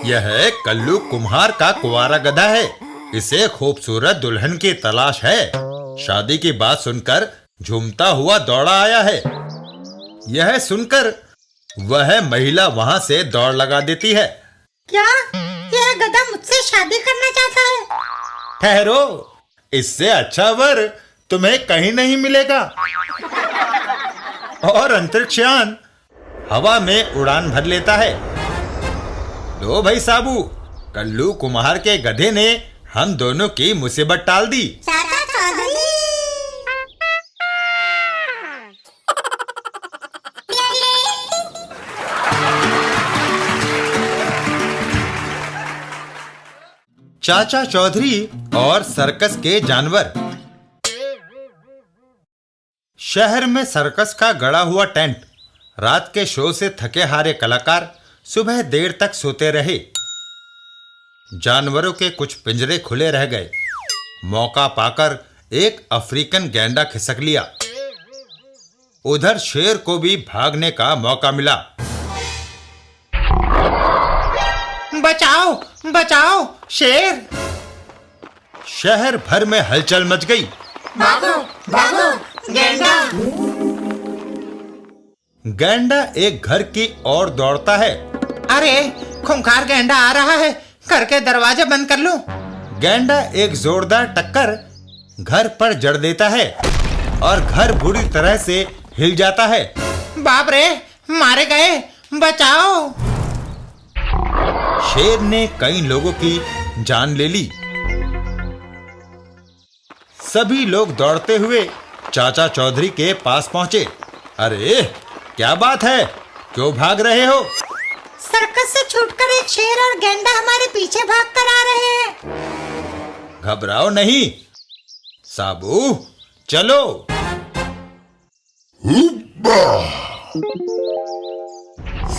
यह कल्लू कुम्हार का कुंवारा गधा है। इसे खूबसूरत दुल्हन की तलाश है। शादी की बात सुनकर झूमता हुआ दौड़ा आया है। यह सुनकर वह महिला वहां से दौड़ लगा देती है। क्या यह गधा मुझसे शादी करना चाहता है? ठहरो, इससे अच्छा वर तुम्हें कहीं नहीं मिलेगा। और अंतरिक्षयान हवा में उड़ान भर लेता है। लो भाई साबू, कल्लू कुम्हार के गधे ने हम दोनों की मुसीबत टाल दी। चाचा चौधरी। चाचा चौधरी और सर्कस के जानवर। शहर में सर्कस का गड़ा हुआ टेंट। रात के शो से थके हारे कलाकार सुबह देर तक सोते रहे। जानवरों के कुछ पिंजरे खुले रह गए। मौका पाकर एक अफ्रीकन गैंडा खिसक लिया। उधर शेर को भी भागने का मौका मिला। बचाओ बचाओ, शेर! शहर भर में हलचल मच गई। भागो भागो, गैंडा! गैंडा एक घर की ओर दौड़ता है। अरे, खूंखार गैंडा आ रहा है, घर के दरवाजे बंद कर लो। गैंडा एक जोरदार टक्कर घर पर जड़ देता है और घर बुरी तरह से हिल जाता है। बाप रे, मारे गए, बचाओ! शेर ने कई लोगों की जान ले ली। सभी लोग दौड़ते हुए चाचा चौधरी के पास पहुंचे। अरे, क्या बात है? क्यों भाग रहे हो? सर्कस से छूटकर एक शेर और गैंडा हमारे पीछे भाग कर आ रहे हैं। घबराओ नहीं साबू, चलो। हुब्बा!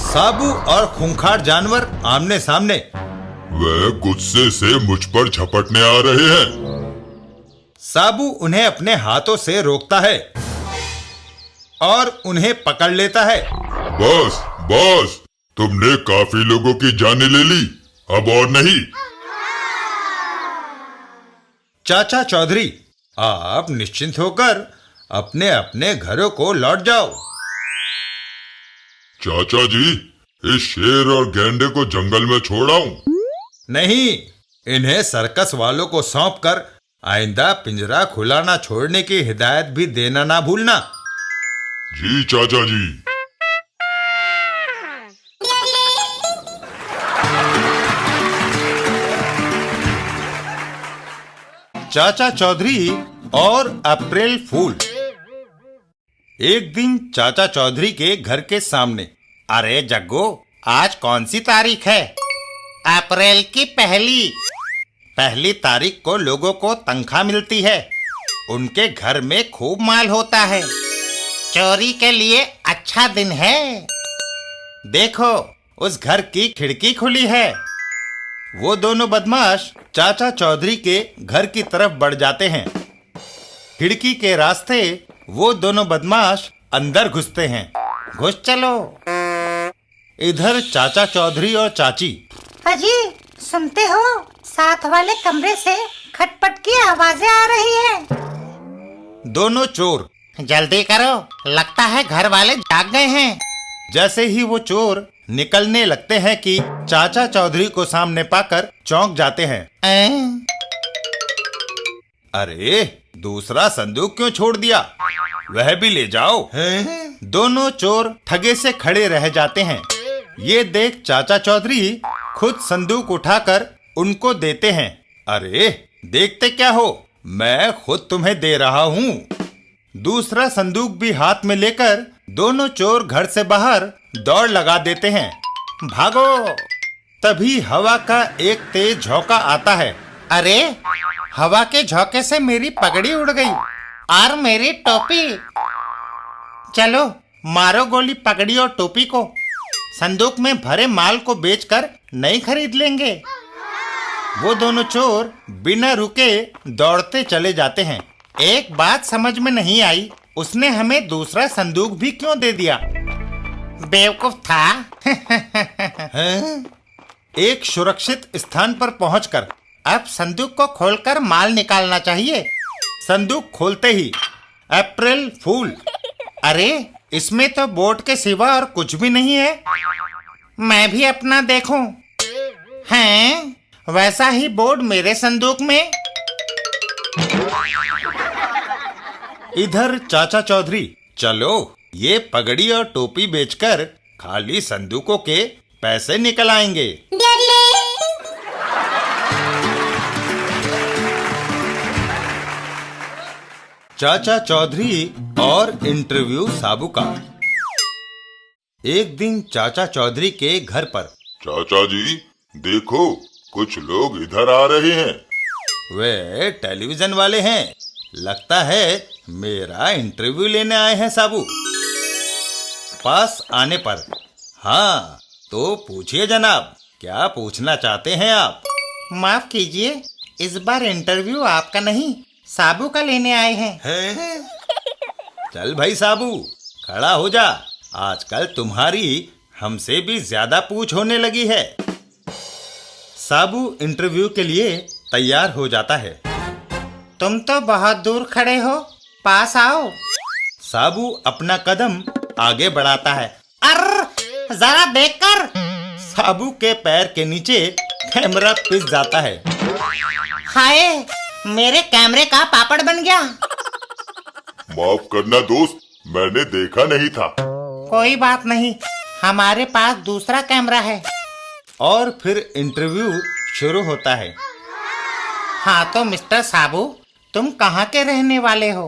साबू और खूंखार जानवर आमने सामने। वह गुस्से से मुझ पर झपटने आ रहे हैं। साबू उन्हें अपने हाथों से रोकता है और उन्हें पकड़ लेता है। बस बस, तुमने काफी लोगों की जानें ले ली, अब और नहीं। चाचा चौधरी, आप निश्चिंत होकर अपने अपने घरों को लौट जाओ। चाचा जी, इस शेर और गैंडे को जंगल में छोड़ आऊं? नहीं, इन्हें सर्कस वालों को सौंपकर आइंदा पिंजरा खुला ना छोड़ने की हिदायत भी देना ना भूलना। जी चाचा जी। चाचा चौधरी और अप्रैल फूल। एक दिन चाचा चौधरी के घर के सामने। अरे जग्गू, आज कौन सी तारीख है? अप्रैल की पहली। पहली तारीख को लोगों को तनख्वाह मिलती है। उनके घर में खूब माल होता है। चोरी के लिए अच्छा दिन है। देखो, उस घर की खिड़की खुली है। वो दोनों बदमाश चाचा चौधरी के घर की तरफ बढ़ जाते हैं। खिड़की के रास्ते वो दोनों बदमाश अंदर घुसते हैं। घुस चलो। इधर चाचा चौधरी और चाची। अजी, सुनते हो? साथ वाले कमरे से खटपट की आवाजें आ रही हैं। दोनों चोर। जल्दी करो, लगता है घर वाले जाग गए हैं। जैसे ही वो चोर निकलने लगते हैं कि चाचा चौधरी को सामने पाकर चौंक जाते हैं। अरे, दूसरा संदूक क्यों छोड़ दिया? वह भी ले जाओ। दोनों चोर ठगे से खड़े रह जाते हैं। ये देख चाचा चौधरी खुद संदूक उठाकर उनको देते हैं। अरे, देखते क्या हो, मैं खुद तुम्हें दे रहा हूँ। दूसरा संदूक भी हाथ में लेकर दोनों चोर घर से बाहर दौड़ लगा देते हैं। भागो! तभी हवा का एक तेज झोंका आता है। अरे, हवा के झोंके से मेरी पगड़ी उड़ गई और मेरी टोपी। चलो, मारो गोली पगड़ी और टोपी को। संदूक में भरे माल को बेचकर नई खरीद लेंगे। वो दोनों चोर बिना रुके दौड़ते चले जाते हैं। एक बात समझ में नहीं आई, उसने हमें दूसरा संदूक भी क्यों दे दिया? बेवकूफ था। एक सुरक्षित स्थान पर पहुंचकर अब संदूक को खोलकर माल निकालना चाहिए। संदूक खोलते ही अप्रैल फूल। अरे, इसमें तो बोर्ड के सिवा और कुछ भी नहीं है। मैं भी अपना देखूं। हैं, वैसा ही बोर्ड मेरे संदूक में। इधर चाचा चौधरी, चलो ये पगड़ी और टोपी बेचकर खाली संदूकों के पैसे निकल आएंगे। चाचा चौधरी और इंटरव्यू साबू का। एक दिन चाचा चौधरी के घर पर। चाचा जी, देखो, कुछ लोग इधर आ रहे हैं। वे टेलीविजन वाले हैं। लगता है मेरा इंटरव्यू लेने आए हैं साबू। पास आने पर हाँ तो पूछिए जनाब, क्या पूछना चाहते हैं आप? माफ कीजिए, इस बार इंटरव्यू आपका नहीं साबू का लेने आए हैं। चल भाई साबू, खड़ा हो जा। आजकल तुम्हारी हमसे भी ज्यादा पूछ होने लगी है। साबू इंटरव्यू के लिए तैयार हो जाता है। तुम तो बहुत दूर खड़े हो, पास आओ। साबू अपना कदम आगे बढ़ाता है। अर्र जरा देखकर। साबू के पैर के नीचे कैमरा पिस जाता है। हाय, मेरे कैमरे का पापड़ बन गया। माफ करना दोस्त, मैंने देखा नहीं था। कोई बात नहीं, हमारे पास दूसरा कैमरा है। और फिर इंटरव्यू शुरू होता है। हाँ तो मिस्टर साबू, तुम कहाँ के रहने वाले हो?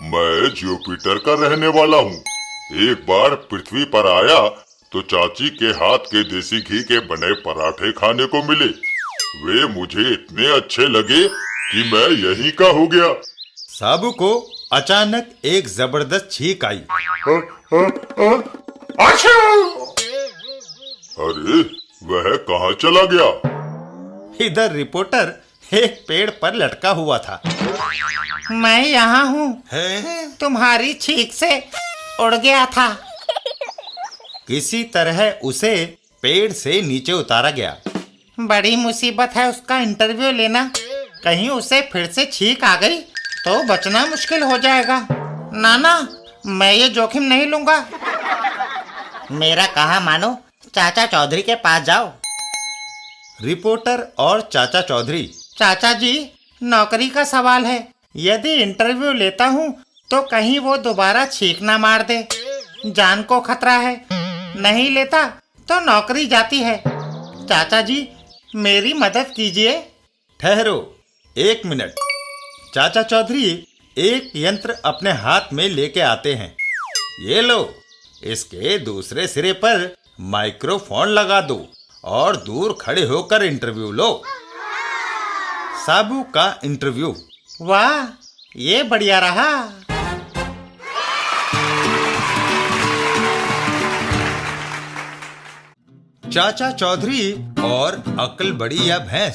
मैं जुपिटर का रहने वाला हूँ। एक बार पृथ्वी पर आया तो चाची के हाथ के देसी घी के बने पराठे खाने को मिले। वे मुझे इतने अच्छे लगे कि मैं यहीं का हो गया। साबू को अचानक एक जबरदस्त छींक आई। अरे वह कहाँ चला गया? इधर रिपोर्टर एक पेड़ पर लटका हुआ था। मैं यहाँ हूँ, तुम्हारी छींक से उड़ गया था। किसी तरह उसे पेड़ से नीचे उतारा गया। बड़ी मुसीबत है उसका इंटरव्यू लेना। कहीं उसे फिर से छींक आ गई तो बचना मुश्किल हो जाएगा। नाना, मैं ये जोखिम नहीं लूंगा। मेरा कहा मानो, चाचा चौधरी के पास जाओ। रिपोर्टर और चाचा चौधरी। चाचा जी, नौकरी का सवाल है। यदि इंटरव्यू लेता हूँ तो कहीं वो दोबारा छींक ना मार दे, जान को खतरा है। नहीं लेता तो नौकरी जाती है। चाचा जी, मेरी मदद कीजिए। ठहरो 1 मिनट। चाचा चौधरी एक यंत्र अपने हाथ में लेके आते हैं। ये लो, इसके दूसरे सिरे पर माइक्रोफोन लगा दो और दूर खड़े होकर इंटरव्यू लो। साबू का इंटरव्यू। वाह, ये बढ़िया रहा। चाचा चौधरी और अक्ल बड़ी या भैंस।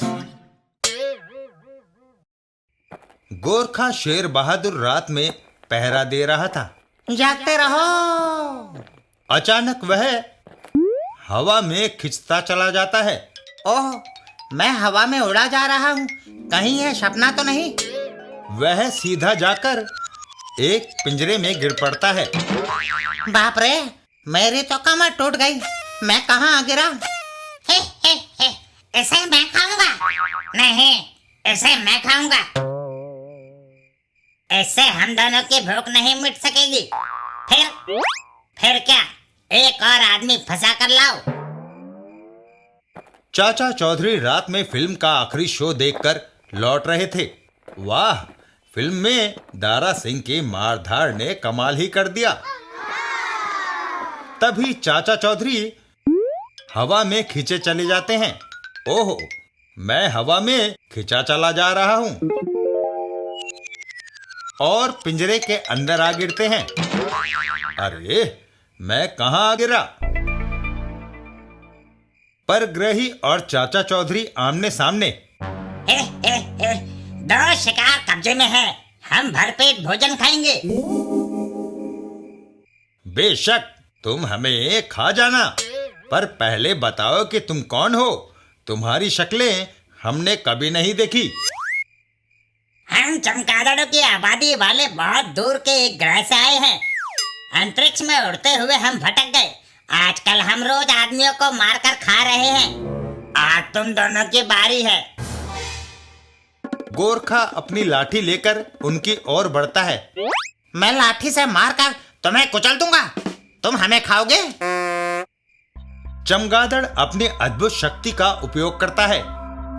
गोरखा शेर बहादुर रात में पहरा दे रहा था। जागते रहो। अचानक वह हवा में खिंचता चला जाता है। ओह, मैं हवा में उड़ा जा रहा हूँ। कहीं यह सपना तो नहीं? वह सीधा जाकर एक पिंजरे में गिर पड़ता है। बाप रे, मेरी तो कमर टूट गई। मैं कहाँ गिरा? इसे मैं खाऊंगा। नहीं, इसे मैं खाऊंगा। इससे हम दोनों की भूख नहीं मिट सकेगी। फिर क्या, एक और आदमी फंसा कर लाओ। चाचा चौधरी रात में फिल्म का आखिरी शो देखकर लौट रहे थे। वाह, फिल्म में दारा सिंह की मारधाड़ ने कमाल ही कर दिया। तभी चाचा चौधरी हवा में खींचे चले जाते हैं। ओहो, मैं हवा में खिंचा चला जा रहा हूं। और पिंजरे के अंदर आ गिरते हैं। अरे, मैं कहां आ गिरा? पर ग्रही और चाचा चौधरी आमने सामने। दो शिकार कब्जे में है। हम भरपेट भोजन खाएंगे। बेशक, तुम हमें खा जाना, पर पहले बताओ कि तुम कौन हो। तुम्हारी शक्लें हमने कभी नहीं देखी। हम चमगादड़ों की आबादी वाले बहुत दूर के एक ग्रह से आए हैं। अंतरिक्ष में उड़ते हुए हम भटक गए। आजकल हम रोज आदमियों को मारकर खा रहे हैं। आज तुम दोनों की बारी है। गोरखा अपनी लाठी लेकर उनकी ओर बढ़ता है। मैं लाठी से मारकर तुम्हें कुचल दूंगा। तुम हमें खाओगे? चमगादड़ अपनी अद्भुत शक्ति का उपयोग करता है।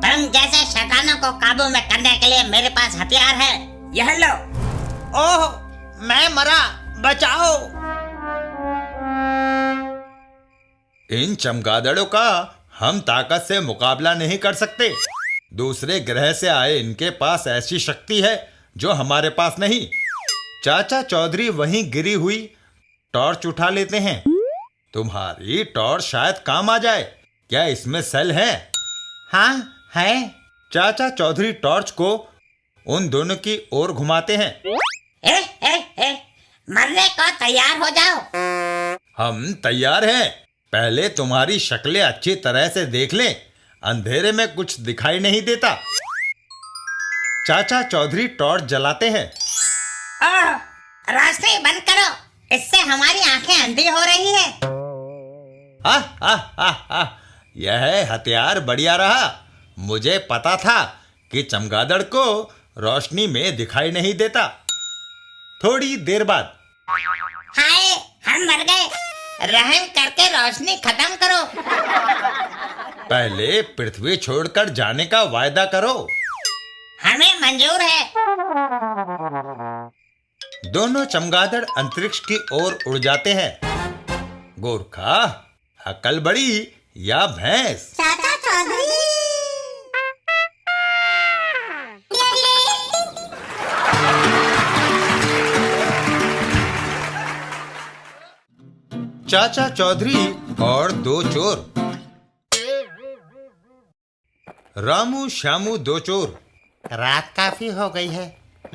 तुम जैसे शैतानों को काबू में करने के लिए मेरे पास हथियार है। यह लो। ओह, मैं मरा, बचाओ। इन चमगादड़ों का हम ताकत से मुकाबला नहीं कर सकते। दूसरे ग्रह से आए इनके पास ऐसी शक्ति है जो हमारे पास नहीं। चाचा चौधरी वहीं गिरी हुई टॉर्च उठा लेते हैं। तुम्हारी टॉर्च शायद काम आ जाए। क्या इसमें सेल है? हाँ है। चाचा चौधरी टॉर्च को उन दोनों की ओर घुमाते हैं। मरने को तैयार हो जाओ। हम तैयार हैं। पहले तुम्हारी शक्लें अच्छी तरह से देख लें। अंधेरे में कुछ दिखाई नहीं देता। चाचा चौधरी टॉर्च जलाते हैं। ओह, रोशनी बंद करो, इससे हमारी आंखें अंधी हो रही है। यह हथियार बढ़िया रहा। मुझे पता था कि चमगादड़ को रोशनी में दिखाई नहीं देता। थोड़ी देर बाद हाय, हम मर गए। रहम करके रोशनी खत्म करो। पहले पृथ्वी छोड़कर जाने का वायदा करो। हमें मंजूर है। दोनों चमगादड़ अंतरिक्ष की ओर उड़ जाते हैं। गोरखा, अकल बड़ी या भैंस? चाचा चौधरी। चाचा चौधरी और दो चोर। रामू श्यामू दो चोर। रात काफी हो गई है,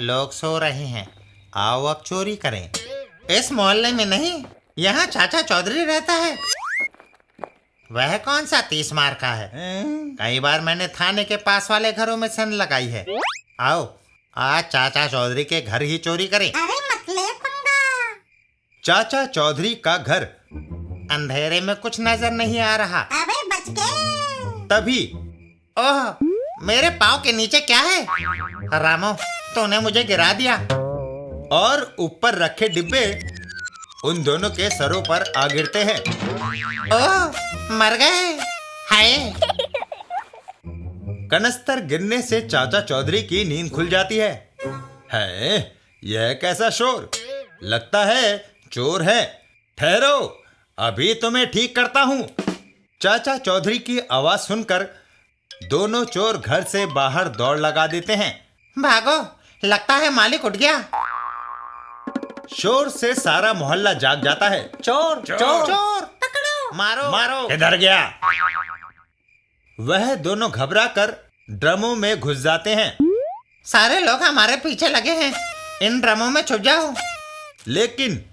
लोग सो रहे हैं। आओ अब चोरी करें। इस मोहल्ले में नहीं, यहाँ चाचा चौधरी रहता है। वह कौन सा 30 मार का है? कई बार मैंने थाने के पास वाले घरों में सन लगाई है। आओ आज चाचा चौधरी के घर ही चोरी करें। अरे मत ले पंगा। चाचा चौधरी का घर। अंधेरे में कुछ नजर नहीं आ रहा। अबे बच गए। तभी ओह, मेरे पाँव के नीचे क्या है? रामो, तूने मुझे गिरा दिया। और ऊपर रखे डिब्बे उन दोनों के सरों पर आ गिरते हैं। ओह, मर गए। हाय। कनस्तर गिरने से चाचा चौधरी की नींद खुल जाती है। यह कैसा शोर? लगता है चोर है। ठहरो, अभी तुम्हें ठीक करता हूं। चाचा चौधरी की आवाज सुनकर दोनों चोर घर से बाहर दौड़ लगा देते हैं। भागो, लगता है मालिक उठ गया। शोर से सारा मोहल्ला जाग जाता है। चोर चोर चोर, पकड़ो। मारो मारो। किधर गया? वह दोनों घबरा कर ड्रमों में घुस जाते हैं। सारे लोग हमारे पीछे लगे हैं। इन ड्रमों में छुप जाओ। लेकिन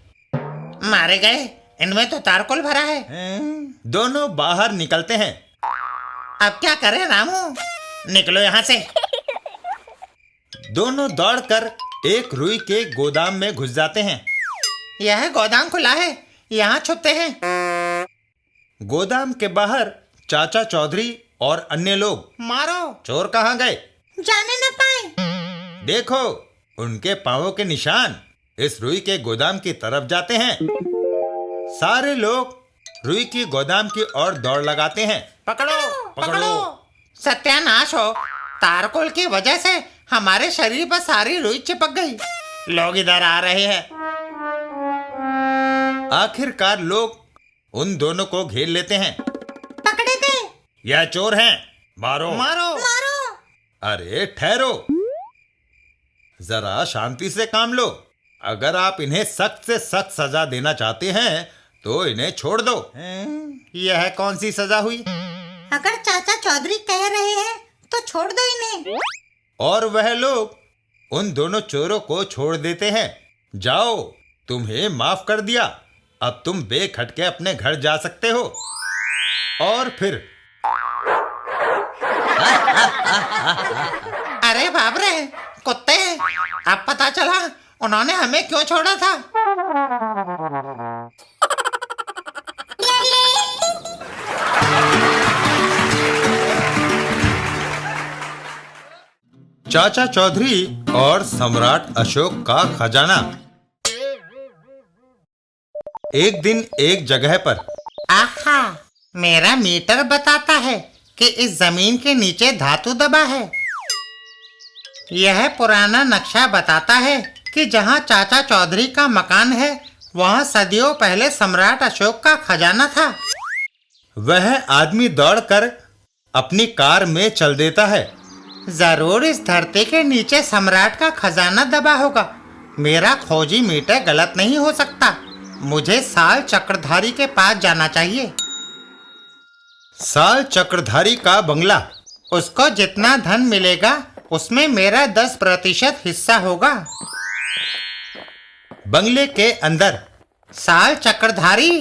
मारे गए, इनमें तो तारकोल भरा है। दोनों बाहर निकलते हैं। अब क्या करें रामू? निकलो यहाँ से। दोनों दौड़कर एक रुई के गोदाम में घुस जाते हैं। यह गोदाम खुला है, यहाँ छुपते हैं। गोदाम के बाहर चाचा चौधरी और अन्य लोग। मारो। चोर कहाँ गए? जाने न पाए। देखो, उनके पांवों के निशान इस रुई के गोदाम की तरफ जाते हैं। सारे लोग रुई की गोदाम की ओर दौड़ लगाते हैं। पकड़ो पकड़ो। सत्यानाश हो, तारकोल की वजह से हमारे शरीर पर सारी रुई चिपक गई। लोग इधर आ रहे हैं। आखिरकार लोग उन दोनों को घेर लेते हैं। पकड़े गए। यह चोर हैं, मारो मारो मारो। अरे ठहरो, जरा शांति से काम लो। अगर आप इन्हें सख्त से सख्त सजा देना चाहते हैं तो इन्हें छोड़ दो। यह कौन सी सजा हुई? अगर चाचा चौधरी कह रहे हैं तो छोड़ दो इन्हें। और वह लोग उन दोनों चोरों को छोड़ देते हैं। जाओ, तुम्हें माफ कर दिया। अब तुम बेखटके अपने घर जा सकते हो। और फिर अरे बाप रे, कुत्ते! अब पता चला उन्होंने हमें क्यों छोड़ा था। चाचा चौधरी और सम्राट अशोक का खजाना। एक दिन एक जगह पर। आहा, मेरा मीटर बताता है कि इस जमीन के नीचे धातु दबा है। यह पुराना नक्शा बताता है कि जहाँ चाचा चौधरी का मकान है वहाँ सदियों पहले सम्राट अशोक का खजाना था। वह आदमी दौड़कर अपनी कार में चल देता है। जरूर इस धरती के नीचे सम्राट का खजाना दबा होगा। मेरा खोजी मीटर गलत नहीं हो सकता। मुझे साल चक्रधारी के पास जाना चाहिए। साल चक्रधारी का बंगला। उसको जितना धन मिलेगा उसमें मेरा 10% हिस्सा होगा। बंगले के अंदर। साल चक्रधारी,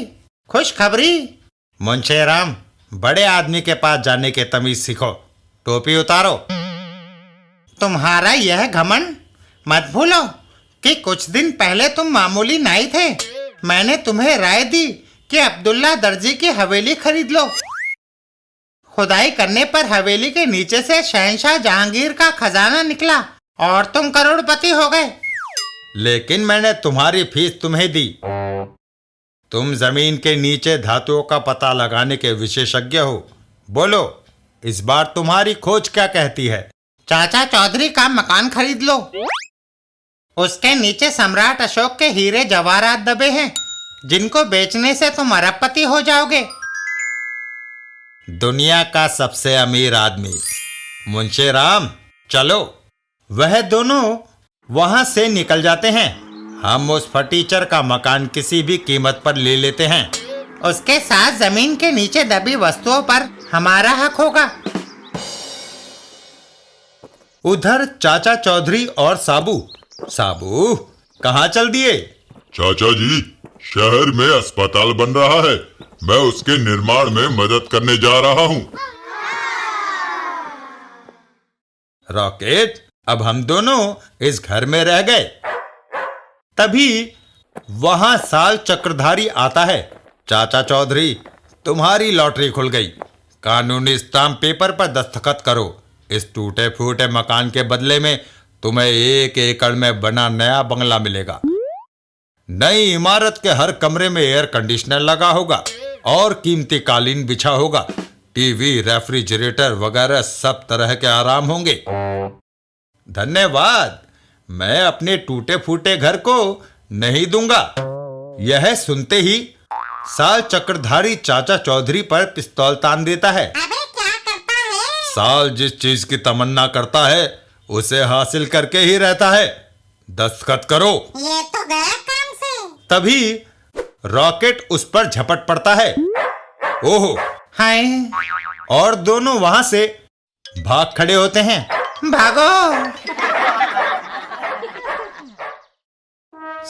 खुशखबरी। मुंशीराम, बड़े आदमी के पास जाने के तमीज सीखो। टोपी उतारो। तुम्हारा यह घमंड मत भूलो कि कुछ दिन पहले तुम मामूली नाई थे। मैंने तुम्हें राय दी कि अब्दुल्ला दर्जी की हवेली खरीद लो। खुदाई करने पर हवेली के नीचे से शहंशाह जहांगीर का खजाना निकला और तुम करोड़पति हो गए। लेकिन मैंने तुम्हारी फीस तुम्हें दी। तुम जमीन के नीचे धातुओं का पता लगाने के विशेषज्ञ हो। बोलो, इस बार तुम्हारी खोज क्या कहती है? चाचा चौधरी का मकान खरीद लो। उसके नीचे सम्राट अशोक के हीरे जवाहरात दबे हैं, जिनको बेचने से तुम अरबपति हो जाओगे। दुनिया का सबसे अमीर आदमी। मुंशीराम, चलो। वह दोनों वहां से निकल जाते हैं। हम उस फटीचर का मकान किसी भी कीमत पर ले लेते हैं। उसके साथ जमीन के नीचे दबी वस्तुओं पर हमारा हक होगा। उधर चाचा चौधरी और साबू कहाँ चल दिए? चाचा जी, शहर में अस्पताल बन रहा है। मैं उसके निर्माण में मदद करने जा रहा हूँ। रॉकेट, अब हम दोनों इस घर में रह गए। तभी वहां साल चक्रधारी आता है। चाचा चौधरी, तुम्हारी लॉटरी खुल गई। कानूनी स्टाम्प पेपर पर दस्तखत करो। इस टूटे फूटे मकान के बदले में तुम्हें 1 एकड़ में बना नया बंगला मिलेगा। नई इमारत के हर कमरे में एयर कंडीशनर लगा होगा और कीमती कालीन बिछा होगा। टीवी, रेफ्रिजरेटर वगैरह सब तरह के आराम होंगे। धन्यवाद, मैं अपने टूटे फूटे घर को नहीं दूंगा। यह सुनते ही साल चक्रधारी चाचा चौधरी पर पिस्तौल तान देता है। अबे क्या करता है? साल जिस चीज की तमन्ना करता है उसे हासिल करके ही रहता है। दस्तखत करो। ये तो गया काम से। तभी रॉकेट उस पर झपट पड़ता है। ओहो, हाय, और दोनों वहां से भाग खड़े होते हैं। भागो।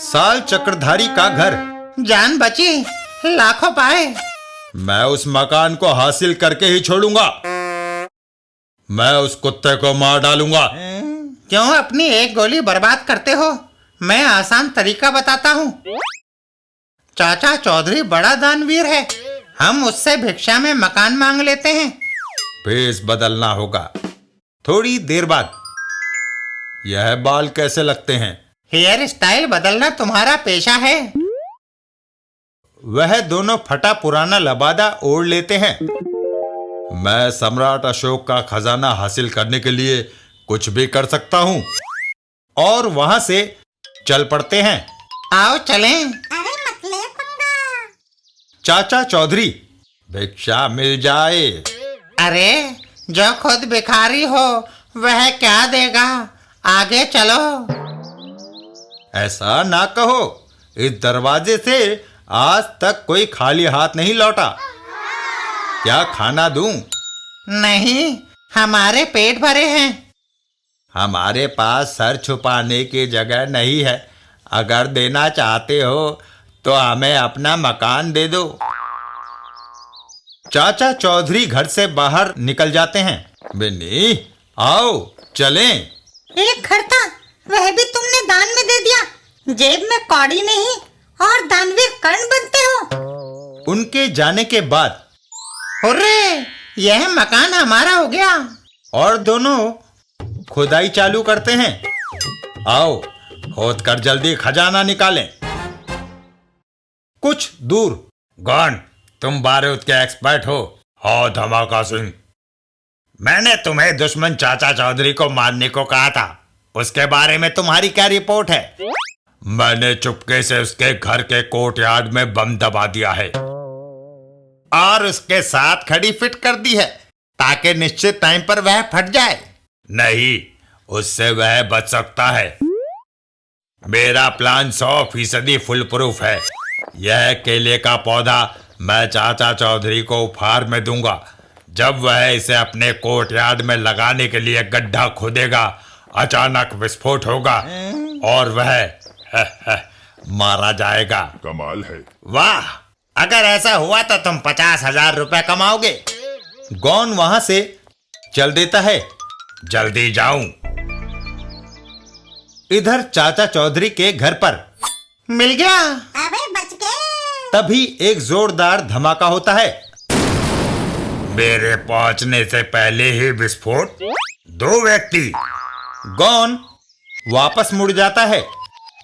साल चक्रधारी का घर। जान बची, लाखों पाए। मैं उस मकान को हासिल करके ही छोड़ूंगा। मैं उस कुत्ते को मार डालूंगा। क्यों अपनी एक गोली बर्बाद करते हो? मैं आसान तरीका बताता हूँ। चाचा चौधरी बड़ा दानवीर है। हम उससे भिक्षा में मकान मांग लेते हैं। भेष बदलना होगा। थोड़ी देर बाद। यह बाल कैसे लगते हैं? हेयर स्टाइल बदलना तुम्हारा पेशा है। वह दोनों फटा पुराना लबादा ओढ़ लेते हैं। मैं सम्राट अशोक का खजाना हासिल करने के लिए कुछ भी कर सकता हूँ। और वहां से चल पड़ते हैं। आओ चलें। अरे मत ले पंगा। चाचा चौधरी, भिक्षा मिल जाए। अरे जो खुद भिखारी हो वह क्या देगा? आगे चलो। ऐसा ना कहो। इस दरवाजे से आज तक कोई खाली हाथ नहीं लौटा। क्या खाना दूं? नहीं, हमारे पेट भरे हैं। हमारे पास सर छुपाने की जगह नहीं है। अगर देना चाहते हो तो हमें अपना मकान दे दो। चाचा चौधरी घर से बाहर निकल जाते हैं। बिन्नी, आओ चलें। एक घर था, वह भी तुमने दान में दे दिया। जेब में कौड़ी नहीं और दानवीर कर्ण बनते हो। उनके जाने के बाद हुर्रे, यह मकान हमारा हो गया। और दोनों खुदाई चालू करते हैं। आओ, खोद कर जल्दी खजाना निकालें। कुछ दूर। कौन? तुम बारूद के एक्सपर्ट हो? हाँ, धमाका सिंह। मैंने तुम्हें दुश्मन चाचा चौधरी को मारने को कहा था। उसके बारे में तुम्हारी क्या रिपोर्ट है? मैंने चुपके से उसके घर के कोर्टयार्ड में बम दबा दिया है। और उसके साथ खड़ी फिट कर दी है ताकि निश्चित टाइम पर वह फट जाए। नहीं, उससे वह बच सकता है। मेरा प्लान 100% फुल प्रूफ है। यह केले का पौधा मैं चाचा चौधरी को उपहार में दूंगा। जब वह इसे अपने कोर्टयार्ड में लगाने के लिए गड्ढा खोदेगा, अचानक विस्फोट होगा और वह मारा जाएगा। कमाल है। वाह, अगर ऐसा हुआ तो तुम 50,000 रुपए कमाओगे। गौन वहां से चल देता है। जल्दी जाऊं। इधर चाचा चौधरी के घर पर मिल गया। अबे बच गए। तभी एक जोरदार धमाका होता है। मेरे पहुंचने से पहले ही विस्फोट। 2 व्यक्ति। गौन वापस मुड़ जाता है।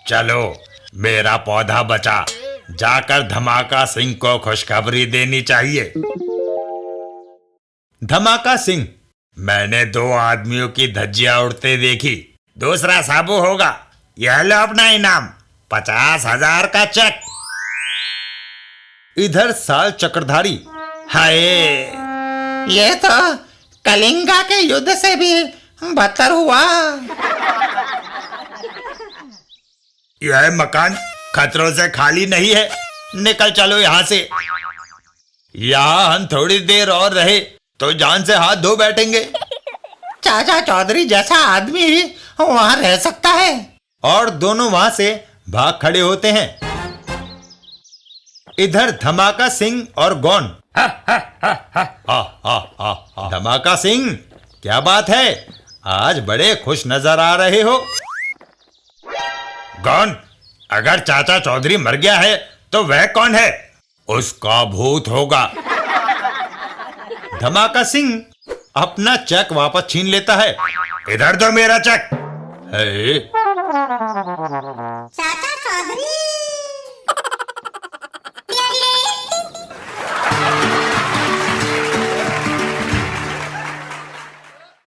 चलो, मेरा पौधा बचा। जाकर धमाका सिंह को खुशखबरी देनी चाहिए। धमाका सिंह, मैंने 2 आदमियों की धज्जियां उड़ते देखी। दूसरा साबू होगा। यह लो अपना इनाम, 50,000 का चेक। इधर साल चक्रधारी, हाय, ये तो कलिंगा के युद्ध से भी बदतर हुआ। यह मकान खतरों से खाली नहीं है। निकल चलो यहाँ से। यहाँ हम थोड़ी देर और रहे तो जान से हाथ धो बैठेंगे। चाचा चौधरी जैसा आदमी ही वहां रह सकता है। और दोनों वहां से भाग खड़े होते हैं। इधर धमाका सिंह और गौन, धमाका सिंह, क्या बात है, आज बड़े खुश नजर आ रहे हो। गौन, अगर चाचा चौधरी मर गया है तो वह कौन है? उसका भूत होगा। धमाका सिंह अपना चेक वापस छीन लेता है। इधर दो मेरा चेक। है चाचा